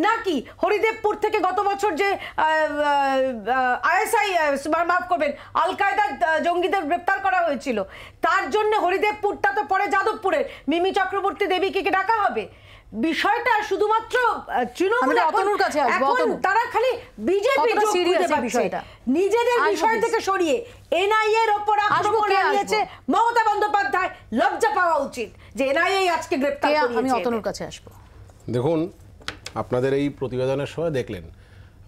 নাকি হরিদেবপুর থেকে গত বছর যে আইএসআই মাফ করবেন আল কায়দা জঙ্গিদের গ্রেপ্তার করা হয়েছিল, তার জন্য হরিদেবপুরটা তো পরে যাদবপুরের মিমি চক্রবর্তী দেবীকে ডাকা হবে? বিষয়টা শুধুমাত্র তৃণমূল এখন তারা খালি বিজেপি বিষয়টা নিজেদের বিষয় থেকে সরিয়ে এনআইএ এর উপর আক্রমণ চালিয়েছে। মমতা বন্দ্যোপাধ্যায় লজ্জা পাওয়া উচিত যে এনআইএ আজকে গ্রেফতার করেছে। আমি অতনুর কাছে আসবো। দেখুন, আপনাদের এই প্রতিবেদনের সময় দেখলেন,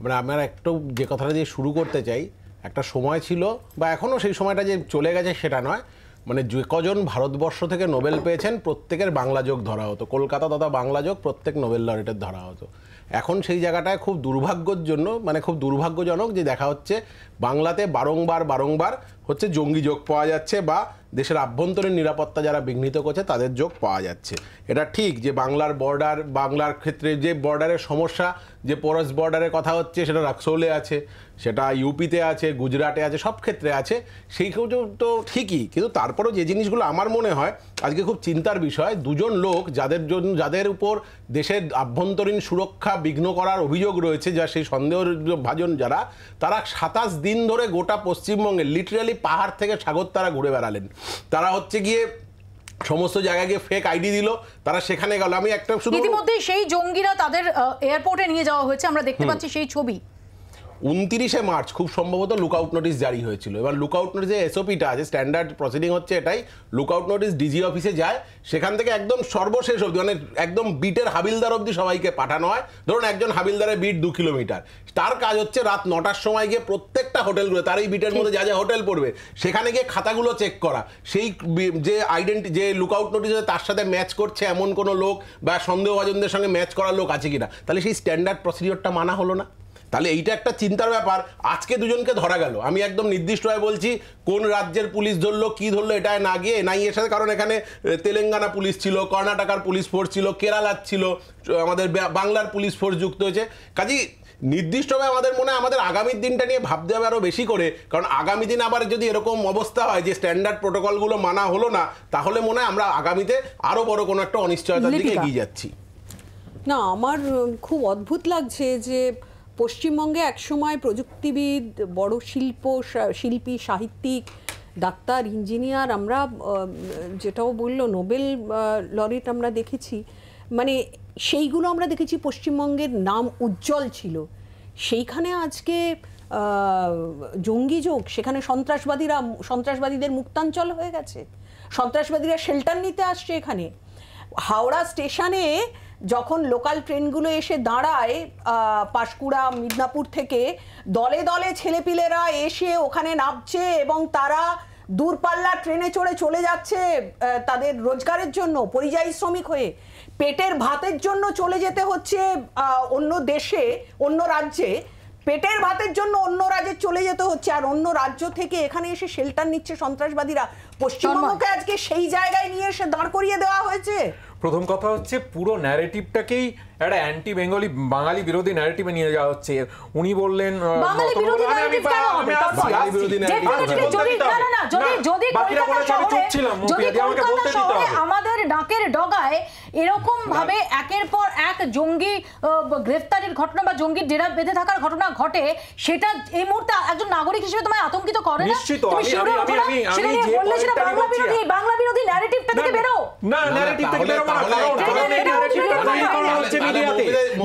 মানে আমরা একটু যে কথাটা দিয়ে শুরু করতে চাই, একটা সময় ছিল বা এখনও সেই সময়টা যে চলে গেছে সেটা নয়, মানে যে কজন ভারতবর্ষ থেকে নোবেল পেয়েছেন প্রত্যেকের বাংলা যোগ ধরা হতো, কলকাতা তথা বাংলা যোগ প্রত্যেক নোবেল লরেটের ধরা হতো। এখন সেই জায়গাটায় খুব দুর্ভাগ্যের জন্য, মানে খুব দুর্ভাগ্যজনক যে দেখা হচ্ছে বাংলাতে বারংবার হচ্ছে জঙ্গি যোগ পাওয়া যাচ্ছে বা দেশের আভ্যন্তরীণ নিরাপত্তা যারা বিঘ্নিত করছে তাদের যোগ পাওয়া যাচ্ছে। এটা ঠিক যে বাংলার ক্ষেত্রে যে বর্ডারের সমস্যা, যে পরশ বর্ডারের কথা হচ্ছে, সেটা রাক্সৌলে আছে, সেটা ইউপিতে আছে, গুজরাটে আছে, সব ক্ষেত্রে আছে, সেইগুলো তো ঠিকই। কিন্তু তারপরেও যে জিনিসগুলো আমার মনে হয় আজকে খুব চিন্তার বিষয়, দুজন লোক যাদের উপর দেশের আভ্যন্তরীণ সুরক্ষা বিঘ্ন করার অভিযোগ রয়েছে, যা সেই সন্দেহভাজন যারা, তারা 27 দিন ধরে গোটা পশ্চিমবঙ্গে লিটারালি পাহাড় থেকে সাগর তারা ঘুরে বেড়ালেন। তারা হচ্ছে গিয়ে সমস্ত জায়গায় গিয়ে ফেক আইডি দিল, তারা সেখানে গেল। আমি একটা শুধু ইতিমধ্যে সেই জঙ্গিরা তাদের এয়ারপোর্টে নিয়ে যাওয়া হয়েছে, আমরা দেখতে পাচ্ছি সেই ছবি। 29শে মার্চ খুব সম্ভবত লুকআউট নোটিশ জারি হয়েছিল। এবার লুকআউট নোটিসে এসওপিটা আছে, স্ট্যান্ডার্ড প্রসিডিং হচ্ছে এটাই, লুকআউট নোটিস ডিজি অফিসে যায়, সেখান থেকে একদম সর্বশেষ অবধি মানে একদম বিটের হাবিলদার অবধি সবাইকে পাঠানো হয়। ধরুন একজন হাবিলদারের বিট 2 কিলোমিটার, তার কাজ হচ্ছে রাত 9টার সময় গিয়ে প্রত্যেকটা হোটেলগুলো, তার এই বিটের মধ্যে যা যা হোটেল পড়বে সেখানে গিয়ে খাতাগুলো চেক করা, সেই যে লুকআউট নোটিস তার সাথে ম্যাচ করছে এমন কোনো লোক বা সন্দেহভাজনদের সঙ্গে ম্যাচ করার লোক আছে কিনা, তাহলে সেই স্ট্যান্ডার্ড প্রসিডিওরটা মানা হলো না। তাহলে এইটা একটা চিন্তার ব্যাপার। আজকে দুজনকে ধরা গেল, আমি একদম নির্দিষ্টভাবে বলছি কোন রাজ্যের পুলিশ ধরলো কি ধরলো এটা না গিয়ে এনআইএর সাথে, কারণ এখানে তেলেঙ্গানা পুলিশ ছিল, কর্ণাটকার পুলিশ ফোর্স ছিল, কেরালার ছিল, আমাদের বাংলার পুলিশ ফোর্স যুক্ত হয়েছে। কাজেই নির্দিষ্টভাবে আমাদের মনে হয় আমাদের আগামীর দিনটা নিয়ে ভাবতে হবে আরও বেশি করে, কারণ আগামী দিন আবার যদি এরকম অবস্থা হয় যে স্ট্যান্ডার্ড প্রোটোকলগুলো মানা হলো না, তাহলে মনে হয় আমরা আগামীতে আরও বড় কোনো একটা অনিশ্চয়তার দিকে এগিয়ে যাচ্ছি। না, আমার খুব অদ্ভুত লাগছে যে পশ্চিমবঙ্গে একসময় প্রযুক্তিবিদ, বড় শিল্পী, সাহিত্যিক, ডাক্তার, ইঞ্জিনিয়ার, আমরা যেটাও বললো নোবেল লরিট আমরা দেখেছি, মানে সেইগুলো আমরা দেখেছি, পশ্চিমবঙ্গের নাম উজ্জ্বল ছিল। সেইখানে আজকে জঙ্গি যোগ, সেখানে সন্ত্রাসবাদীদের মুক্তাঞ্চল হয়ে গেছে, সন্ত্রাসবাদীরা শেল্টার নিতে আসছে এখানে। হাওড়া স্টেশনে যখন লোকাল ট্রেনগুলো এসে দাঁড়ায় পাঁশকুড়া, মিদনাপুর থেকে, দলে দলে ছেলেপিলেরা এসে ওখানে নামছে এবং তারা দূরপাল্লার ট্রেনে চড়ে চলে যাচ্ছে তাদের রোজগারের জন্য, পরিযায়ী শ্রমিক হয়ে। পেটের ভাতের জন্য চলে যেতে হচ্ছে অন্য দেশে, অন্য রাজ্যে, পেটের ভাতের জন্য অন্য রাজ্যে চলে যেতে হচ্ছে, আর অন্য রাজ্য থেকে এখানে এসে শেল্টার নিচ্ছে সন্ত্রাসবাদীরা। পশ্চিমবঙ্গকে আজকে সেই জায়গায় নিয়ে এসে দাঁড় করিয়ে দেওয়া হয়েছে। প্রথম কথা হচ্ছে পুরো ন্যারেটিভটাকেই একটা অ্যান্টি বেঙ্গলি, বাঙালি বিরোধী ন্যারেটিভে নিয়ে যাওয়া হচ্ছে। উনি বললেন আমাদের নাকের ডগায় এরকম ভাবে একের পর এক জঙ্গি গ্রেফতারির ঘটনা বা জঙ্গি ডেরা বেঁধে থাকার ঘটনা ঘটে, সেটা এই মুহূর্তে একজন নাগরিক হিসেবে তোমায় আতঙ্কিত করে না? বাংলা বিরোধী ন্যারেটিভটা থেকে বেরো না, ন্যারেটিভ থেকে বেরো না,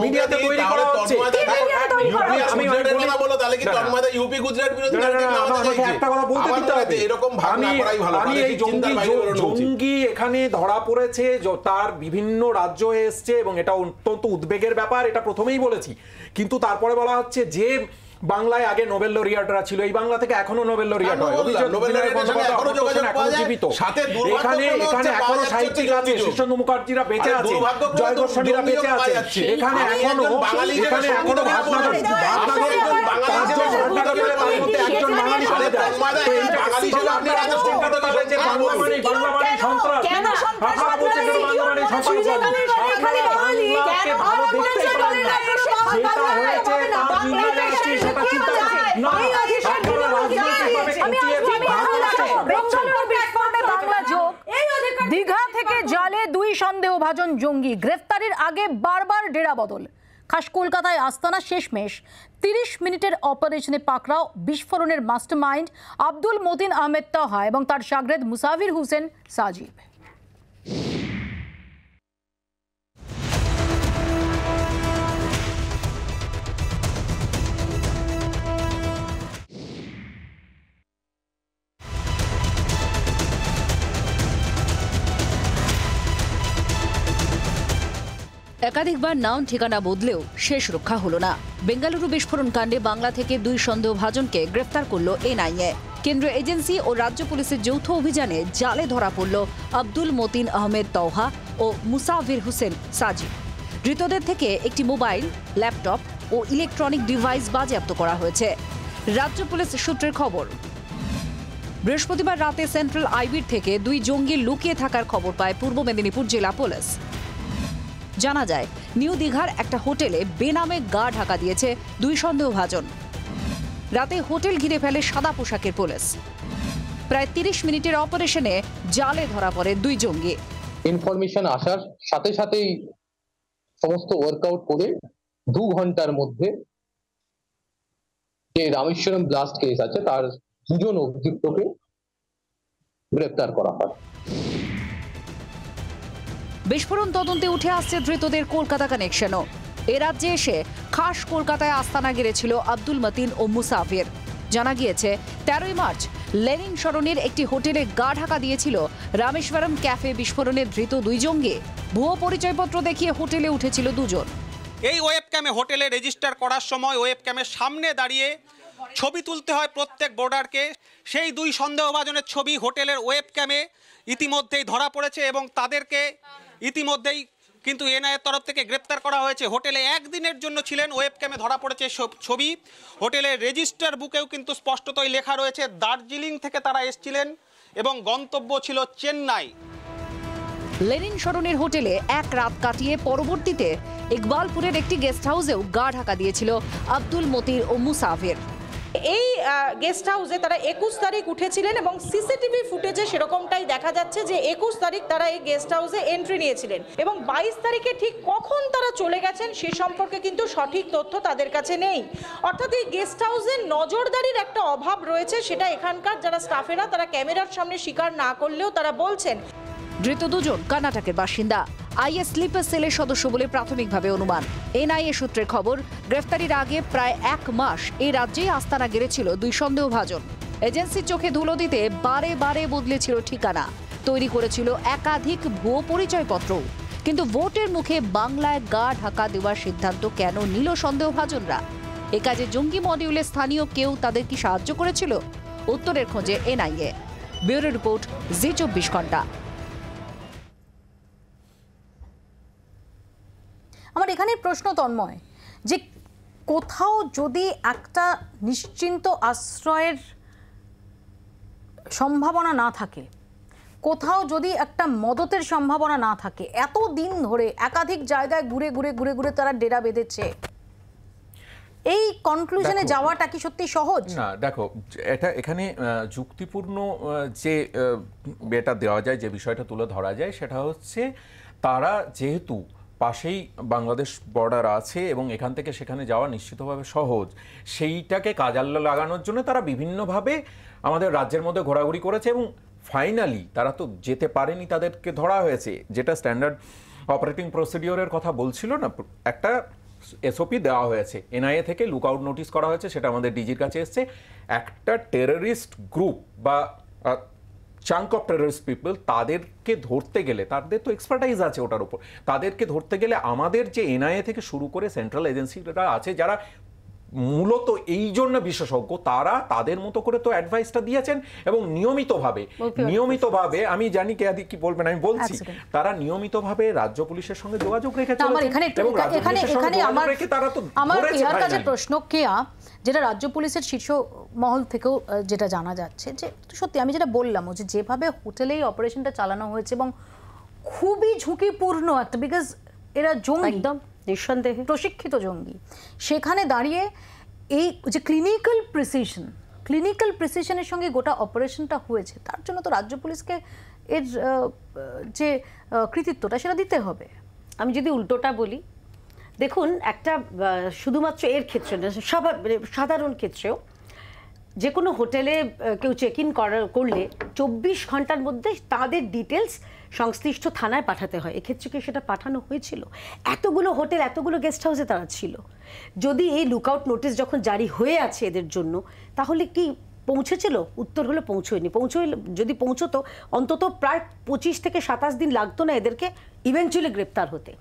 মিডিয়াতে তৈরি করা হচ্ছে। আমি বলো তাহলে কি তন্ময়দা ইউপি গুজরাট বিরোধী একটা কথা বলতে দিতে হবে, এরকম ভাবনা করাই ভালো। আমি এই জঙ্গি এখানে ধরা পড়েছে, তার বিভিন্ন রাজ্য হয়ে এসছে এবং এটা অত্যন্ত উদ্বেগের ব্যাপার, এটা প্রথমেই বলেছি। কিন্তু তারপরে বলা হচ্ছে যে বাংলায় আগে নোবেল লরিয়াটরা ছিল, এই বাংলা থেকে এখনো নোবেল লরিয়াট হয়, জীবিত। এখানে এখনো সাহিত্যিক আছে, শীর্ষেন্দু মুখার্জিরা বেঁচে আছে, জয় গোস্বামীরা বেঁচে আছে, এখানে এখনো ভাবনগর একজন বাঙালি চলে যায়। বাংলা মানে সন্ত্রাস, আপনারা বলছেন বাংলা মানে সন্ত্রাস, ভালো দেখতে পারেন না, যেটা হয়েছে তার মিলিয়ে আসছে সেটা চিন্তা দীঘা থেকে জালে 2 সন্দেহভাজন জঙ্গি গ্রেফতারির আগে বারবার ডেরা বদল। খাস কলকাতায় আস্তানা শেষমেশ। 30 মিনিটের অপারেশনে পাকড়াও বিস্ফোরণের মাস্টারমাইন্ড আব্দুল মতিন আহমেদ তাহা এবং তার শাগরেদ মুসাফির হুসেন সাজিব। একাধিকবার নাম ঠিকানা বদলেও শেষ রক্ষা হলো না। বেঙ্গালুরু বিস্ফোরণ কাণ্ডে বাংলা থেকে 2 সন্দেহভাজনকে গ্রেফতার করল এনআইএ। কেন্দ্রীয় এজেন্সি ও রাজ্য পুলিশের যৌথ অভিযানে জালে ধরা পড়ল আব্দুল মতিন আহমেদ তৌহা ও মুসাফির হুসেন সাজিব। ধৃতদের থেকে একটি মোবাইল, ল্যাপটপ ও ইলেকট্রনিক ডিভাইস বাজেয়াপ্ত করা হয়েছে। রাজ্য পুলিশ সূত্রের খবর, বৃহস্পতিবার রাতে সেন্ট্রাল আইবির থেকে 2 জঙ্গি লুকিয়ে থাকার খবর পায় পূর্ব মেদিনীপুর জেলা পুলিশ। জানা যায় নিউ দীঘার একটা হোটেলে বেনামে গা ঢাকা দিয়েছে 2 সন্দেহভাজন। রাতে হোটেল ঘিরে ফেলে সাদা পোশাকের পুলিশ। প্রায় 30 মিনিটের অপারেশনে জালে ধরা পড়ে 2 জঙ্গি। ইনফরমেশন আসার সাথে সাথেই সমস্ত ওয়ার্কআউট করে 2 ঘন্টার মধ্যে যে রামেশ্বরম ব্লাস্ট কেস আছে তার 2 জন অভিযুক্তকে গ্রেফতার করা হয়। বিস্ফোরণ তদন্তে উঠে আসছে ধৃতদের কলকাতা কানেকশনও। এ রাজ্যে এসে খাস কলকাতায় আস্তানা গেড়েছিল আব্দুল মতিন ও মুসাফির। জানা গিয়েছে 13ই মার্চ লেনিন সরণির একটি হোটেলে গা ঢাকা দিয়েছিল রামেশ্বরম ক্যাফে বিস্ফোরণে ধৃত 2 জঙ্গি। ভুয়ো পরিচয়পত্র দেখিয়ে হোটেলে উঠেছিল 2 জন। এই ওয়েবক্যামে হোটেলে রেজিস্টার করার সময় ওয়েবক্যামের সামনে দাঁড়িয়ে ছবি তুলতে হয় প্রত্যেক বোর্ডারকে। সেই 2 সন্দেহভাজনের ছবি হোটেলের ওয়েবক্যামে ইতিমধ্যেই ধরা পড়েছে এবং তাদেরকে ইতিমধ্যেই কিন্তু এনআইএর তরফ থেকে গ্রেপ্তার করা হয়েছে। হোটেলে একদিনের জন্য ছিলেন, ওয়েব ক্যামে ধরা পড়েছে ছবি। হোটেলের রেজিস্টার বুকেও কিন্তু স্পষ্টতই লেখা রয়েছে দার্জিলিং থেকে তারা এসেছিলেন এবং গন্তব্য ছিল চেন্নাই। লেনিন সরণের হোটেলে এক রাত কাটিয়ে পরবর্তীতে ইকবালপুরের একটি গেস্ট হাউসেও গা ঢাকা দিয়েছিল আব্দুল মতির ও মুসাফির। এই গেস্ট হাউসে তারা 21 তারিখ উঠেছিলেন এবং সিসিটিভি ফুটেজে সেরকমটাই দেখা যাচ্ছে যে 21 তারিখ তারা এই গেস্ট হাউসে এন্ট্রি নিয়েছিলেন এবং 22 তারিখে ঠিক কখন তারা চলে গেছেন সে সম্পর্কে কিন্তু সঠিক তথ্য তাদের কাছে নেই। অর্থাৎ এই গেস্ট হাউসে নজরদারির একটা অভাব রয়েছে, সেটা এখানকার যারা স্টাফেরা তারা ক্যামেরার সামনে স্বীকার না করলেও তারা বলছেন। ধৃত দুজন কর্ণাটকের বাসিন্দা, আইএস স্লিপার সেলের সদস্য বলে প্রাথমিকভাবে অনুমান। এনআইএ সূত্রের খবর, গ্রেফতারির আগে প্রায় 1 মাস এই রাজ্যেই আস্তানা গেড়েছিল 2 সন্দেহভাজন। এজেন্সির চোখে ধুলো দিতে বারে বারে বদলেছিল ঠিকানা, তৈরি করেছিল একাধিক ভুয়ো পরিচয়পত্র। কিন্তু ভোটের মুখে বাংলায় গা ঢাকা দেওয়ার সিদ্ধান্ত কেন নিল সন্দেহভাজনরা? এ কাজে জঙ্গি মডিউলে স্থানীয় কেউ তাদের কি সাহায্য করেছিল? উত্তরের খোঁজে এনআইএ। ব্যুরো রিপোর্ট, জি 24 ঘন্টা। আমার এখানে প্রশ্ন তন্ময়, যে কোথাও যদি একটা নিশ্চিন্ত আশ্রয়ের সম্ভাবনা না থাকে, কোথাও যদি একটা মদতের সম্ভাবনা না থাকে, এত দিন ধরে একাধিক জায়গায় ঘুরে ঘুরে ঘুরে ঘুরে তারা ডেরা বেঁধেছে, এই কনক্লুশনে যাওয়াটা কি সত্যি সহজ? না, দেখো, এটা এখানে যুক্তিপূর্ণ যে এটা দেওয়া যায়, যে বিষয়টা তুলে ধরা যায়, সেটা হচ্ছে তারা যেহেতু পাশেই বাংলাদেশ বর্ডার আছে এবং এখান থেকে সেখানে যাওয়া নিশ্চিতভাবে সহজ, সেইটাকে কাজে লাগানোর জন্য তারা বিভিন্নভাবে আমাদের রাজ্যের মধ্যে ঘোরাঘুরি করেছে এবং ফাইনালি তারা তো যেতে পারেনি, তাদেরকে ধরা হয়েছে। যেটা স্ট্যান্ডার্ড অপারেটিং প্রসিডিওরের কথা বলছিল না, একটা এসওপি দেওয়া হয়েছে, এনআইএ থেকে লুকআউট নোটিস করা হয়েছে, সেটা আমাদের ডিজির কাছে এসছে। একটা টেররিস্ট গ্রুপ বা চাঙ্ক অফ টেররিস্ট পিপল, তাদেরকে ধরতে গেলে, তাদের তো এক্সপার্টাইজ আছে ওটার উপর, তাদেরকে ধরতে গেলে আমাদের যে এনআইএ থেকে শুরু করে সেন্ট্রাল এজেন্সিরা আছে যারা মূলত এই জন্য বিশেষজ্ঞ, তারা তাদের মতো করে তো অ্যাডভাইসটা দিয়েছেন এবং নিয়মিতভাবে আমি জানি কে কি বলবেন, আমি বলছি, তারা নিয়মিতভাবে রাজ্য পুলিশের সঙ্গে যোগাযোগ রেখেছে। আমার এর কাছে প্রশ্ন, কেয়া, যেটা রাজ্য পুলিশের শীর্ষ মহল থেকেও যেটা জানা যাচ্ছে, যে সত্যি আমি যেটা বললাম, যে যেভাবে হোটেলেই অপারেশনটা চালানো হয়েছে এবং খুবই ঝুঁকিপূর্ণ একটা, বিকজ এরা জঙ্গি, একদম নিঃসন্দেহে প্রশিক্ষিত জঙ্গি, সেখানে দাঁড়িয়ে এই যে ক্লিনিক্যাল প্রিসিশনের সঙ্গে গোটা অপারেশনটা হয়েছে, তার জন্য তো রাজ্য পুলিশকে এর যে কৃতিত্বটা সেটা দিতে হবে। আমি যদি উল্টোটা বলি, দেখুন, একটা শুধুমাত্র এর ক্ষেত্রে না, সাধারণ ক্ষেত্রেও যে কোনো হোটেলে কেউ চেক ইন করলে 24 ঘন্টার মধ্যে তাদের ডিটেলস সংশ্লিষ্ট থানায় পাঠাতে হয়। এক্ষেত্রে কি সেটা পাঠানো হয়েছিল? এতগুলো হোটেল, এতগুলো গেস্ট হাউসে তারা ছিল। যদি এই লুকআউট নোটিশ যখন জারি হয়ে আছে এদের জন্য, তাহলে কি পৌঁছেছিল? উত্তর হলো পৌঁছয়নি। যদি পৌঁছতো, অন্তত প্রায় 25 থেকে 27 দিন লাগতো না এদেরকে ইভেনচুয়ালি গ্রেপ্তার হতে,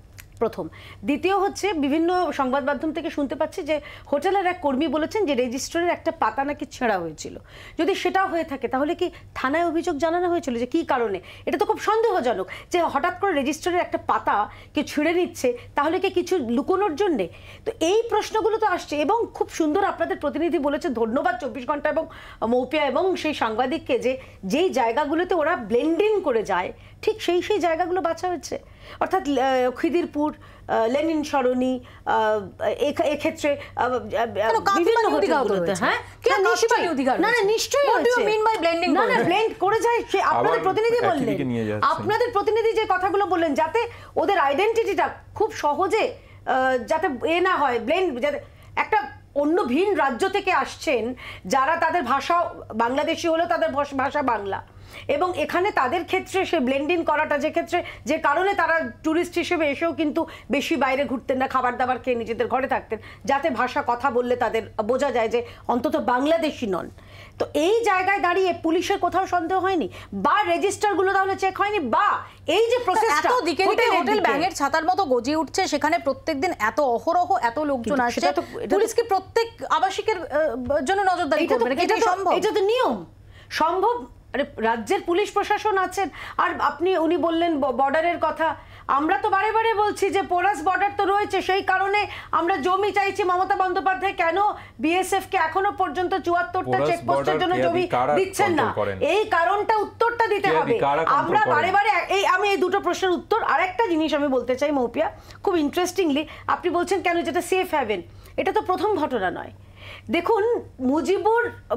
প্রথম। দ্বিতীয় হচ্ছে, বিভিন্ন সংবাদ মাধ্যম থেকে শুনতে পাচ্ছি যে হোটেলের এক কর্মী বলেছেন যে রেজিস্ট্রারের একটা পাতা নাকি ছেঁড়া হয়েছিল। যদি সেটাও হয়ে থাকে, তাহলে কি থানায় অভিযোগ জানানো হয়েছিল যে কী কারণে? এটা তো খুব সন্দেহজনক যে হঠাৎ করে রেজিস্ট্রারের একটা পাতা কেউ ছিঁড়ে নিচ্ছে, তাহলে কি কিছু লুকোনোর জন্যে? তো এই প্রশ্নগুলো তো আসছে এবং খুব সুন্দর আপনাদের প্রতিনিধি বলেছে, ধন্যবাদ 24 ঘন্টা এবং মৌপিয়া এবং সেই সাংবাদিককে, যে যেই জায়গাগুলোতে ওরা ব্লেন্ডিং করে যায় ঠিক সেই জায়গাগুলো বাছা হয়েছে। অর্থাৎ খিদিরপুর, লেনিন সরণি, এক্ষেত্রে বিভিন্ন হোটেলগুলোতে, হ্যাঁ, নিশ্চয়ই ব্লেন্ড করে যায়। আপনাদের প্রতিনিধি বললেন, আপনাদের প্রতিনিধি যে কথাগুলো বললেন, যাতে ওদের আইডেন্টিটিটা খুব সহজে যাতে না হয় ব্লেন্ড, যাতে একটা অন্য ভিন রাজ্য থেকে আসছেন যারা, তাদের ভাষা বাংলাদেশি হলেও তাদের ভাষা বাংলা, এবং এখানে তাদের ক্ষেত্রে সে ব্লেন্ডিং করাটা, যে ক্ষেত্রে যে কারণে তারা ট্যুরিস্ট হিসেবে এসেও কিন্তু বেশি বাইরে ঘুরতেন না, খাবার দাবার খেয়ে নিজেদের ঘরে থাকতেন, যাতে ভাষা কথা বললে তাদের বোঝা যায় যে অন্তত বাংলাদেশি নন। তো এই জায়গায় দাঁড়িয়ে পুলিশের কোথাও সন্দেহ হয়নি, বা রেজিস্টারগুলো তাহলে চেক হয়নি, বা এই যে প্রসেসটা দিকে হোটেল ব্যাঙের ছাতার মতো গজিয়ে উঠছে, সেখানে প্রত্যেকদিন এত অহরহ এত লোকজন আসছে, পুলিশ কি প্রত্যেক আবাসিকের জন্য নজরদারি করবে? এটা তো নিয়ম সম্ভব। আরে রাজ্যের পুলিশ প্রশাসন আছেন, আর উনি বললেন বর্ডারের কথা, আমরা তো বারে বারে বলছি যে পোরাস বর্ডার তো রয়েছে, সেই কারণে আমরা জমি চাইছি। মমতা বন্দ্যোপাধ্যায় কেন বিএসএফ কে এখনো পর্যন্ত 74টা চেকপোস্টের জন্য জমি দিচ্ছেন না, এই কারণটা উত্তরটা দিতে হবে। আমরা বারে বারে আমি এই দুটো প্রশ্নের উত্তর। আরেকটা জিনিস আমি বলতে চাই মৌপিয়া, খুব ইন্টারেস্টিংলি আপনি বলছেন কেন যেটা সেফ হ্যাভেন, এটা তো প্রথম ঘটনা নয়। দেখুন,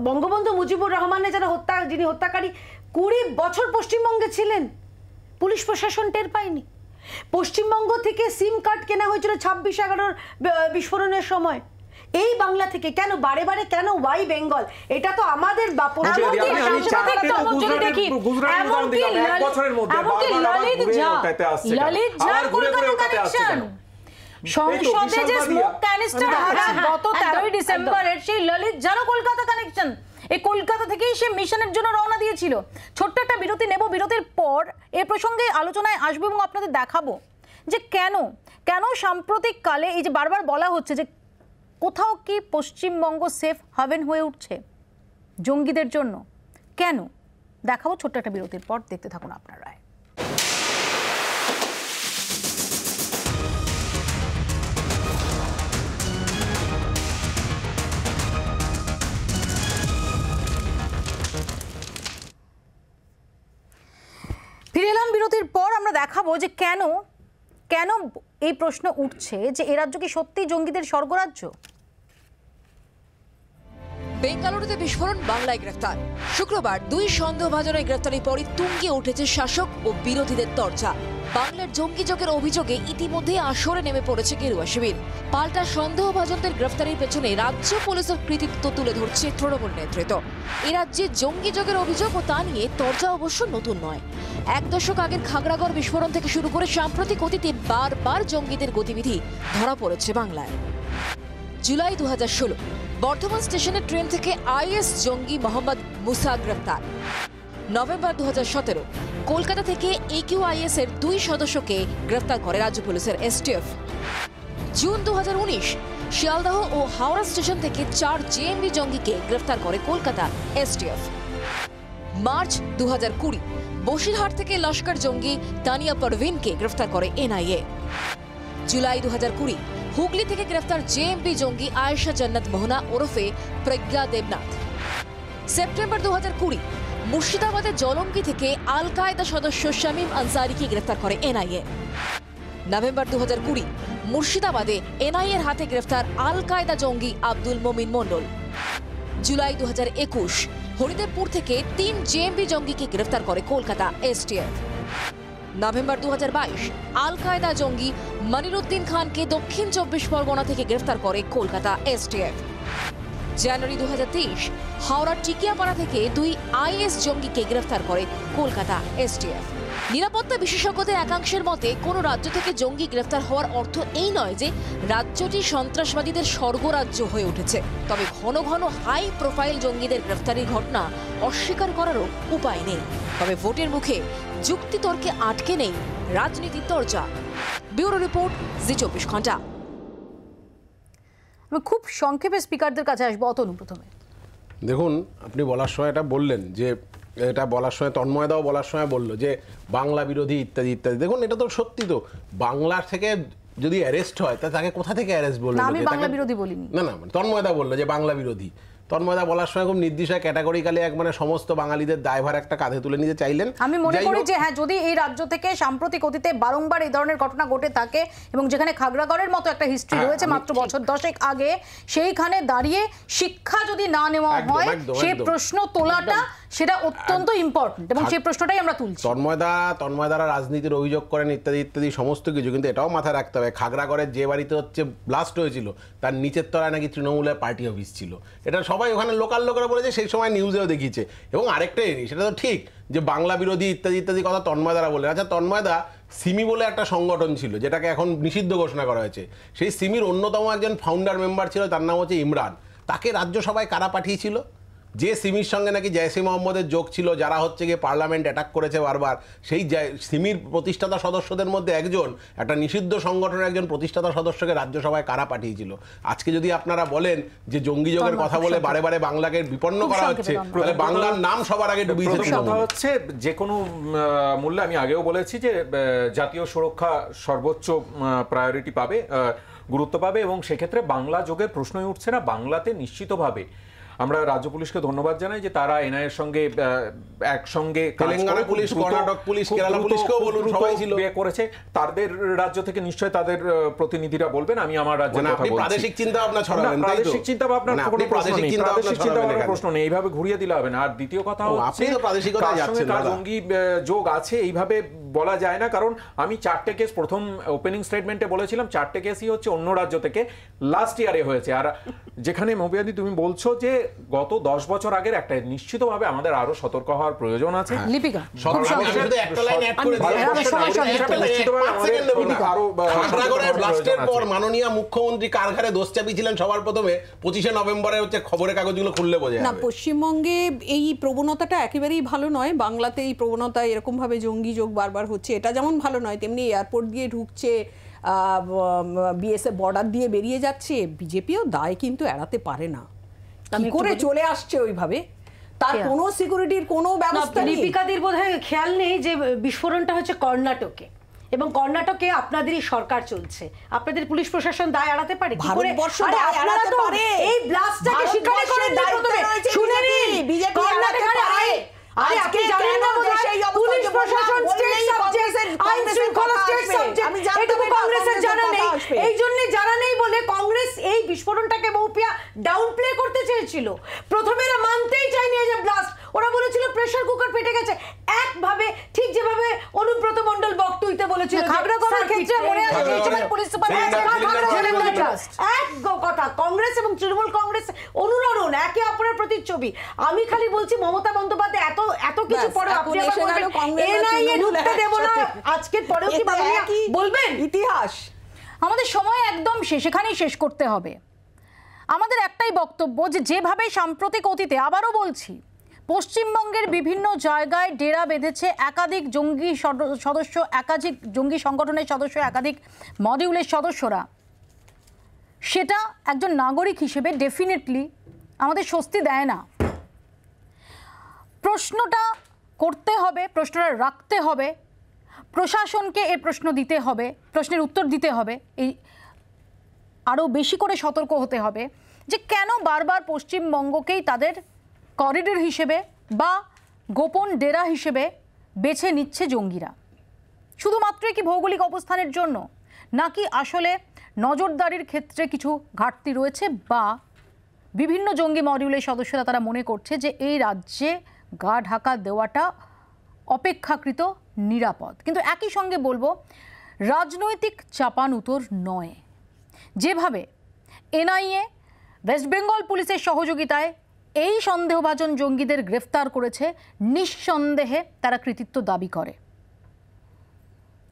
বঙ্গবন্ধু মুজিবুর রহমানের যারা যিনি হত্যাকারী, 20 বছর পশ্চিমবঙ্গে ছিলেন, পুলিশ প্রশাসন টের পায়নি। পশ্চিমবঙ্গ থেকে সিম কার্ড কেনা হয়েছিল 26/11 বিস্ফোরণের সময়, এই বাংলা থেকে। কেন বারে বারে কেন ওয়াই বেঙ্গল? এটা তো আমাদের সংসদে যে স্মোক ক্যানিস্টার গত 13 ডিসেম্বরের, সেই ললিত ঝারও কলকাতা কানেকশন, এই কলকাতা থেকেই সে মিশনের জন্য রওনা দিয়েছিল। ছোট্ট একটা বিরতি নেব, বিরতির পর এ প্রসঙ্গে আলোচনায় আসবে এবং আপনাদের দেখাবো যে কেন সাম্প্রতিক কালে এই যে বারবার বলা হচ্ছে যে কোথাও কি পশ্চিমবঙ্গ সেফ হাভেন হয়ে উঠছে জঙ্গিদের জন্য, কেন দেখাবো ছোট্ট একটা বিরতির পর। দেখতে থাকুন আপনারা। ফিরে এলাম বিরতির পর। আমরা দেখাবো যে কেন এই প্রশ্ন উঠছে যে এ রাজ্য কি সত্যি জঙ্গিদের স্বর্গরাজ্য। বেঙ্গালুরুতে বিস্ফোরণ, বাংলায় গ্রেফতার। শুক্রবার 2 সন্দেহভাজনের গ্রেফতারের পরই তুঙ্গে উঠেছে শাসক ও বিরোধীদের তরজা। বাংলার জঙ্গি যোগের অভিযোগে ইতিমধ্যে আসরে নেমে পড়েছে গেরুয়া শিবির। পাল্টা সন্দেহভাজনদের গ্রেফতারের পেছনে রাজ্য পুলিশের কৃতিত্ব তুলে ধরছে তৃণমূল নেতৃত্ব। এ রাজ্যে জঙ্গি যোগের অভিযোগ ও তা নিয়ে তরজা অবশ্য নতুন নয়। 1 দশক আগের খাগড়াগড় বিস্ফোরণ থেকে শুরু করে সাম্প্রতিক অতীতে বারবার জঙ্গিদের গতিবিধি ধরা পড়েছে বাংলায়। জুলাই 2016 বর্ধমান স্টেশনের ট্রেন থেকে আইএস জঙ্গি মোহাম্মদ মুসা গ্রেফতার। নভেম্বর 2017 কলকাতা থেকে AQIS এর 2 সদস্যকে গ্রেফতার করে রাজ্য পুলিশের STF। জুন 2019 শিয়ালদহ ও হাওড়া স্টেশন থেকে 4 জেএমবি জঙ্গিকে গ্রেফতার করে কলকাতা STF। মার্চ 2020 বসিরহাট থেকে লস্কর জঙ্গি তানিয়া পারভিনকে গ্রেফতার করে NIA। জুলাই 2020 হুগলি থেকে গ্রেফতার জেএমবি জঙ্গি আয়েশা জান্নাত মোহনা ওরফে প্রজ্ঞা দেবনাথ। সেপ্টেম্বর 2020 মুর্শিদাবাদের জলঙ্গি থেকে আল কায়দা সদস্য শামীম আনসারিকে গ্রেফতার করে NIA। নভেম্বর 2020 মুর্শিদাবাদে NIA এর হাতে গ্রেফতার আল কায়দা জঙ্গি আব্দুল মোমিন মন্ডল। জুলাই 2021 হরিদেবপুর থেকে 3 জেএমবি জঙ্গিকে গ্রেফতার করে কলকাতা STF। নভেম্বর 2022 আল কায়দা জঙ্গি মনিরুদ্দিন খানকে দক্ষিণ 24 পরগনা থেকে গ্রেফতার করে কলকাতা STF। জানুয়ারি 2023 হাওড়ার টিকিয়াপাড়া থেকে 2 IS জঙ্গিকে গ্রেফতার করে কলকাতা STF। নিরাপত্তা বিশেষজ্ঞদের একাংশের মতে কোনো রাজ্য থেকে জঙ্গি গ্রেফতার হওয়ার অর্থ এই নয় যে রাজ্যটি সন্ত্রাসবাদীদের স্বর্গরাজ্য হয়ে উঠেছে। তবে ঘন ঘন হাই প্রোফাইল জঙ্গিদের গ্রেফতারির ঘটনা অস্বীকার করারও উপায় নেই। তবে ভোটের মুখে যুক্তিতর্কে আটকে নেই রাজনীতির তরজা। ব্যুরো রিপোর্ট, জি24 ঘন্টা। আমি খুব সংক্ষেপে স্পিকারদের কাছে আসবো। অতনু প্রথমে। দেখুন, আপনি বলার সময় এটা বললেন যে এটা বলার সময় তন্ময়দাও বলার সময় বললো যে বাংলা বিরোধী ইত্যাদি ইত্যাদি। দেখুন, এটা তো সত্যি। তো বাংলার থেকে যদি অ্যারেস্ট হয় তা তাকে কোথা থেকে অ্যারেস্ট বললো? আমি বাংলা বিরোধী বলিনি। না, তন্ময়দা বললো যে বাংলা বিরোধী। তন্ময়দা বলার সময় খুব নির্দিষ্ট ক্যাটাগরিক্যালি সমস্ত বাঙালিদের দায়ভার একটা কাঁধে তুলে নিতে চাইলেন। আমি মনে করি যে হ্যাঁ, যদি এই রাজ্য থেকে সাম্প্রতিক অতীতে বারংবার এই ধরনের ঘটনা ঘটে থাকে এবং যেখানে খাগড়াগড়ের মতো একটা হিস্ট্রি রয়েছে মাত্র বছর 10 আগে, সেইখানে দাঁড়িয়ে শিক্ষা যদি না নেওয়া হয় সেই প্রশ্ন তোলাটা সেটা অত্যন্ত ইম্পর্টেন্ট এবং সেই প্রশ্নটাই আমরা তুলছি। তন্ময়দারা রাজনীতির অভিযোগ করেন ইত্যাদি ইত্যাদি সমস্ত কিছু, কিন্তু এটাও মাথায় রাখতে হবে খাগড়াগড়ের যে বাড়িতে ব্লাস্ট হয়েছিল তার নিচের তলায় নাকি তৃণমূলের পার্টি অফিস ছিল। এটা সবাই ওখানে লোকাল লোকেরা বলেছে, সেই সময় নিউজেও দেখিয়েছে। এবং আরেকটা জিনিস, সেটা তো ঠিক যে বাংলা বিরোধী ইত্যাদি ইত্যাদি কথা তন্ময়দারা বলে। আচ্ছা, তন্ময়দা সিমি বলে একটা সংগঠন ছিল যেটাকে এখন নিষিদ্ধ ঘোষণা করা হয়েছে, সেই সিমির অন্যতম একজন ফাউন্ডার মেম্বার ছিল, তার নাম হচ্ছে ইমরান। তাকে রাজ্যসভায় কারা পাঠিয়েছিল? যে সিমির সঙ্গে নাকি জয়সি মোহাম্মদের যোগ ছিল, যারা হচ্ছে গিয়ে পার্লামেন্ট অ্যাটাক করেছে বারবার, সেই সিমির প্রতিষ্ঠাতা সদস্যদের মধ্যে একজন, একটা নিষিদ্ধ সংগঠনের একজন প্রতিষ্ঠাতা সদস্যকে রাজ্যসভায় কারা পাঠিয়েছিল। আজকে যদি আপনারা বলেন যে জঙ্গি যোগের কথা বলে বারে বারে বাংলাকে বিপন্ন করা হচ্ছে, তাহলে বাংলার নাম সবার আগে ডুবিয়েছে। কথা হচ্ছে যে কোনো মূল্যে, আমি আগেও বলেছি যে জাতীয় সুরক্ষা সর্বোচ্চ প্রায়োরিটি পাবে, গুরুত্ব পাবে, এবং সেক্ষেত্রে বাংলা যোগের প্রশ্নই উঠছে না। বাংলাতে নিশ্চিতভাবে আমরা রাজ্য পুলিশকে ধন্যবাদ জানাই যে তারা এনআইএর সঙ্গে একসঙ্গে তেলেঙ্গানা পুলিশ, কর্ণাটক পুলিশ, কেরালা পুলিশকেও বলুন, সবাই ছিল করেছে। তাদের রাজ্য থেকে নিশ্চয় তাদের প্রতিনিধিরা বলবেন, আমি আমার রাজ্যের কথা বলছি। প্রাদেশিক চিন্তা ভাবনা ছড়াবেন, প্রাদেশিক চিন্তা ভাবনার কোনো প্রাদেশিক চিন্তা ভাবনার প্রশ্ন নেই, এইভাবে ঘুরিয়ে দিলে হবে না। আর দ্বিতীয় কথা হচ্ছে কার জঙ্গি যোগ আছে এইভাবে বলা যায় না, কারণ আমি 4টে কেস প্রথম ওপেনিং স্টেটমেন্টে বলেছিলাম, 4টে কেসই হচ্ছে অন্য রাজ্য থেকে লাস্ট ইয়ারে হয়েছে। আর যেখানে মবিয়াদি তুমি বলছো যে গত 10 বছর আগের, একটা নিশ্চিতভাবে আমাদের আরো সতর্ক হওয়ার প্রয়োজন আছে। লিপিকা মাননীয় মুখ্যমন্ত্রী কার ঘরে দোষ চাপিয়েছিলেন সবার প্রথমে 25শে নভেম্বরে হচ্ছে খবরের কাগজগুলো খুললে বোঝা যাবে। না, পশ্চিমবঙ্গে এই প্রবণতাটা একেবারেই ভালো নয়। বাংলাতে এই প্রবণতা এরকম ভাবে জঙ্গি যোগ বারবার হচ্ছে, এটা যেমন ভালো নয়, তেমনি এয়ারপোর্ট দিয়ে ঢুকছে, বিএসএফ বর্ডার দিয়ে বেরিয়ে যাচ্ছে। বিজেপিও দায় কিন্তু এড়াতে পারে না, কি করে চলে আসছে ওইভাবে, তার কোনো সিকিউরিটির কোনো ব্যবস্থা নেই। লিপিকাদের বোধহয় খেয়াল নেই যে বিস্ফোরণটা হচ্ছে কর্ণাটকে, এবং কর্ণাটকে আপনাদেরই সরকার চলছে, আপনাদের পুলিশ প্রশাসন দায় এড়াতে পারে? ভারতবর্ষ দায় এড়াতে পারে। এই ব্লাস্টটাকে স্বীকার করে প্রথমে শুনে নিন, বিজেপি এড়াতে পারে। আরে আপনি জানেন না পুলিশ প্রশাসন স্টেট সাবজেক্ট, আইন শৃঙ্খলা স্টেট সাবজেক্ট, এটুকু কংগ্রেসের জানা নেই। এই জন্য জানা নেই বলে কংগ্রেস এই বিস্ফোরণটাকে বহুপিয়া ডাউন প্লে করতে চেয়েছিল। প্রথমে এরা মানতেই চায়নি যে ব্লাস্ট, ওরা বলেছিল প্রেসার কুকার ফেটে গেছে, একভাবে ঠিক যেভাবে অনুব্রত মণ্ডল বক্তব্যে বলেছিল খাগড়াগড়ের ক্ষেত্রে মনে আছে পুলিশ সুপার এক কথা। কংগ্রেস এবং তৃণমূল কংগ্রেস অনুরণন, একে অপরের প্রতিচ্ছবি। আমি খালি বলছি মমতা বন্দ্যোপাধ্যায় এত কিছু পরে আপনি আবার বলবেন এনআইএ ঢুকতে দেব না, আজকের পরেও কি বলবেন? ইতিহাস আমাদের সময় একদম শেষ, এখানেই শেষ করতে হবে। আমাদের একটাই বক্তব্য যে যেভাবে সাম্প্রতিক অতীতে, আবারও বলছি, পশ্চিমবঙ্গের বিভিন্ন জায়গায় ডেরা বেঁধেছে একাধিক জঙ্গি সদস্য, একাধিক জঙ্গি সংগঠনের সদস্য, একাধিক মডিউলের সদস্যরা, সেটা একজন নাগরিক হিসেবে ডেফিনেটলি আমাদের স্বস্তি দেয় না। প্রশ্নটা করতে হবে, প্রশ্নটা রাখতে হবে, প্রশাসনকে এর প্রশ্ন দিতে হবে, প্রশ্নের উত্তর দিতে হবে, এই আরও বেশি করে সতর্ক হতে হবে যে কেন বারবার পশ্চিমবঙ্গকেই তাদের করিডোর হিসেবে বা গোপন ডেরা হিসেবে বেছে নিচ্ছে জঙ্গিরা। শুধুমাত্রই কি ভৌগোলিক অবস্থানের জন্য, নাকি আসলে নজরদারির ক্ষেত্রে কিছু ঘাটতি রয়েছে, বা বিভিন্ন জঙ্গি মডিউলের সদস্যরা তারা মনে করছে যে এই রাজ্যে গা ঢাকা দেওয়াটা অপেক্ষাকৃত নিরাপদ। কিন্তু একই সঙ্গে বলবো, রাজনৈতিক চাপানুতোর নয়। যেভাবে এনআইএ ওয়েস্ট বেঙ্গল পুলিশের সহযোগিতায় এই সন্দেহভাজন জঙ্গিদের গ্রেফতার করেছে, নিঃসন্দেহে তারা কৃতিত্ব দাবি করে,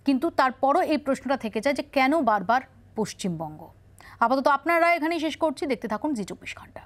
কিন্তু তারপরও এই প্রশ্নটা থেকে যায় যে কেন বারবার পশ্চিমবঙ্গ। আপাতত আপনারা এখানেই শেষ করছি, দেখতে থাকুন জি 24 ঘন্টা।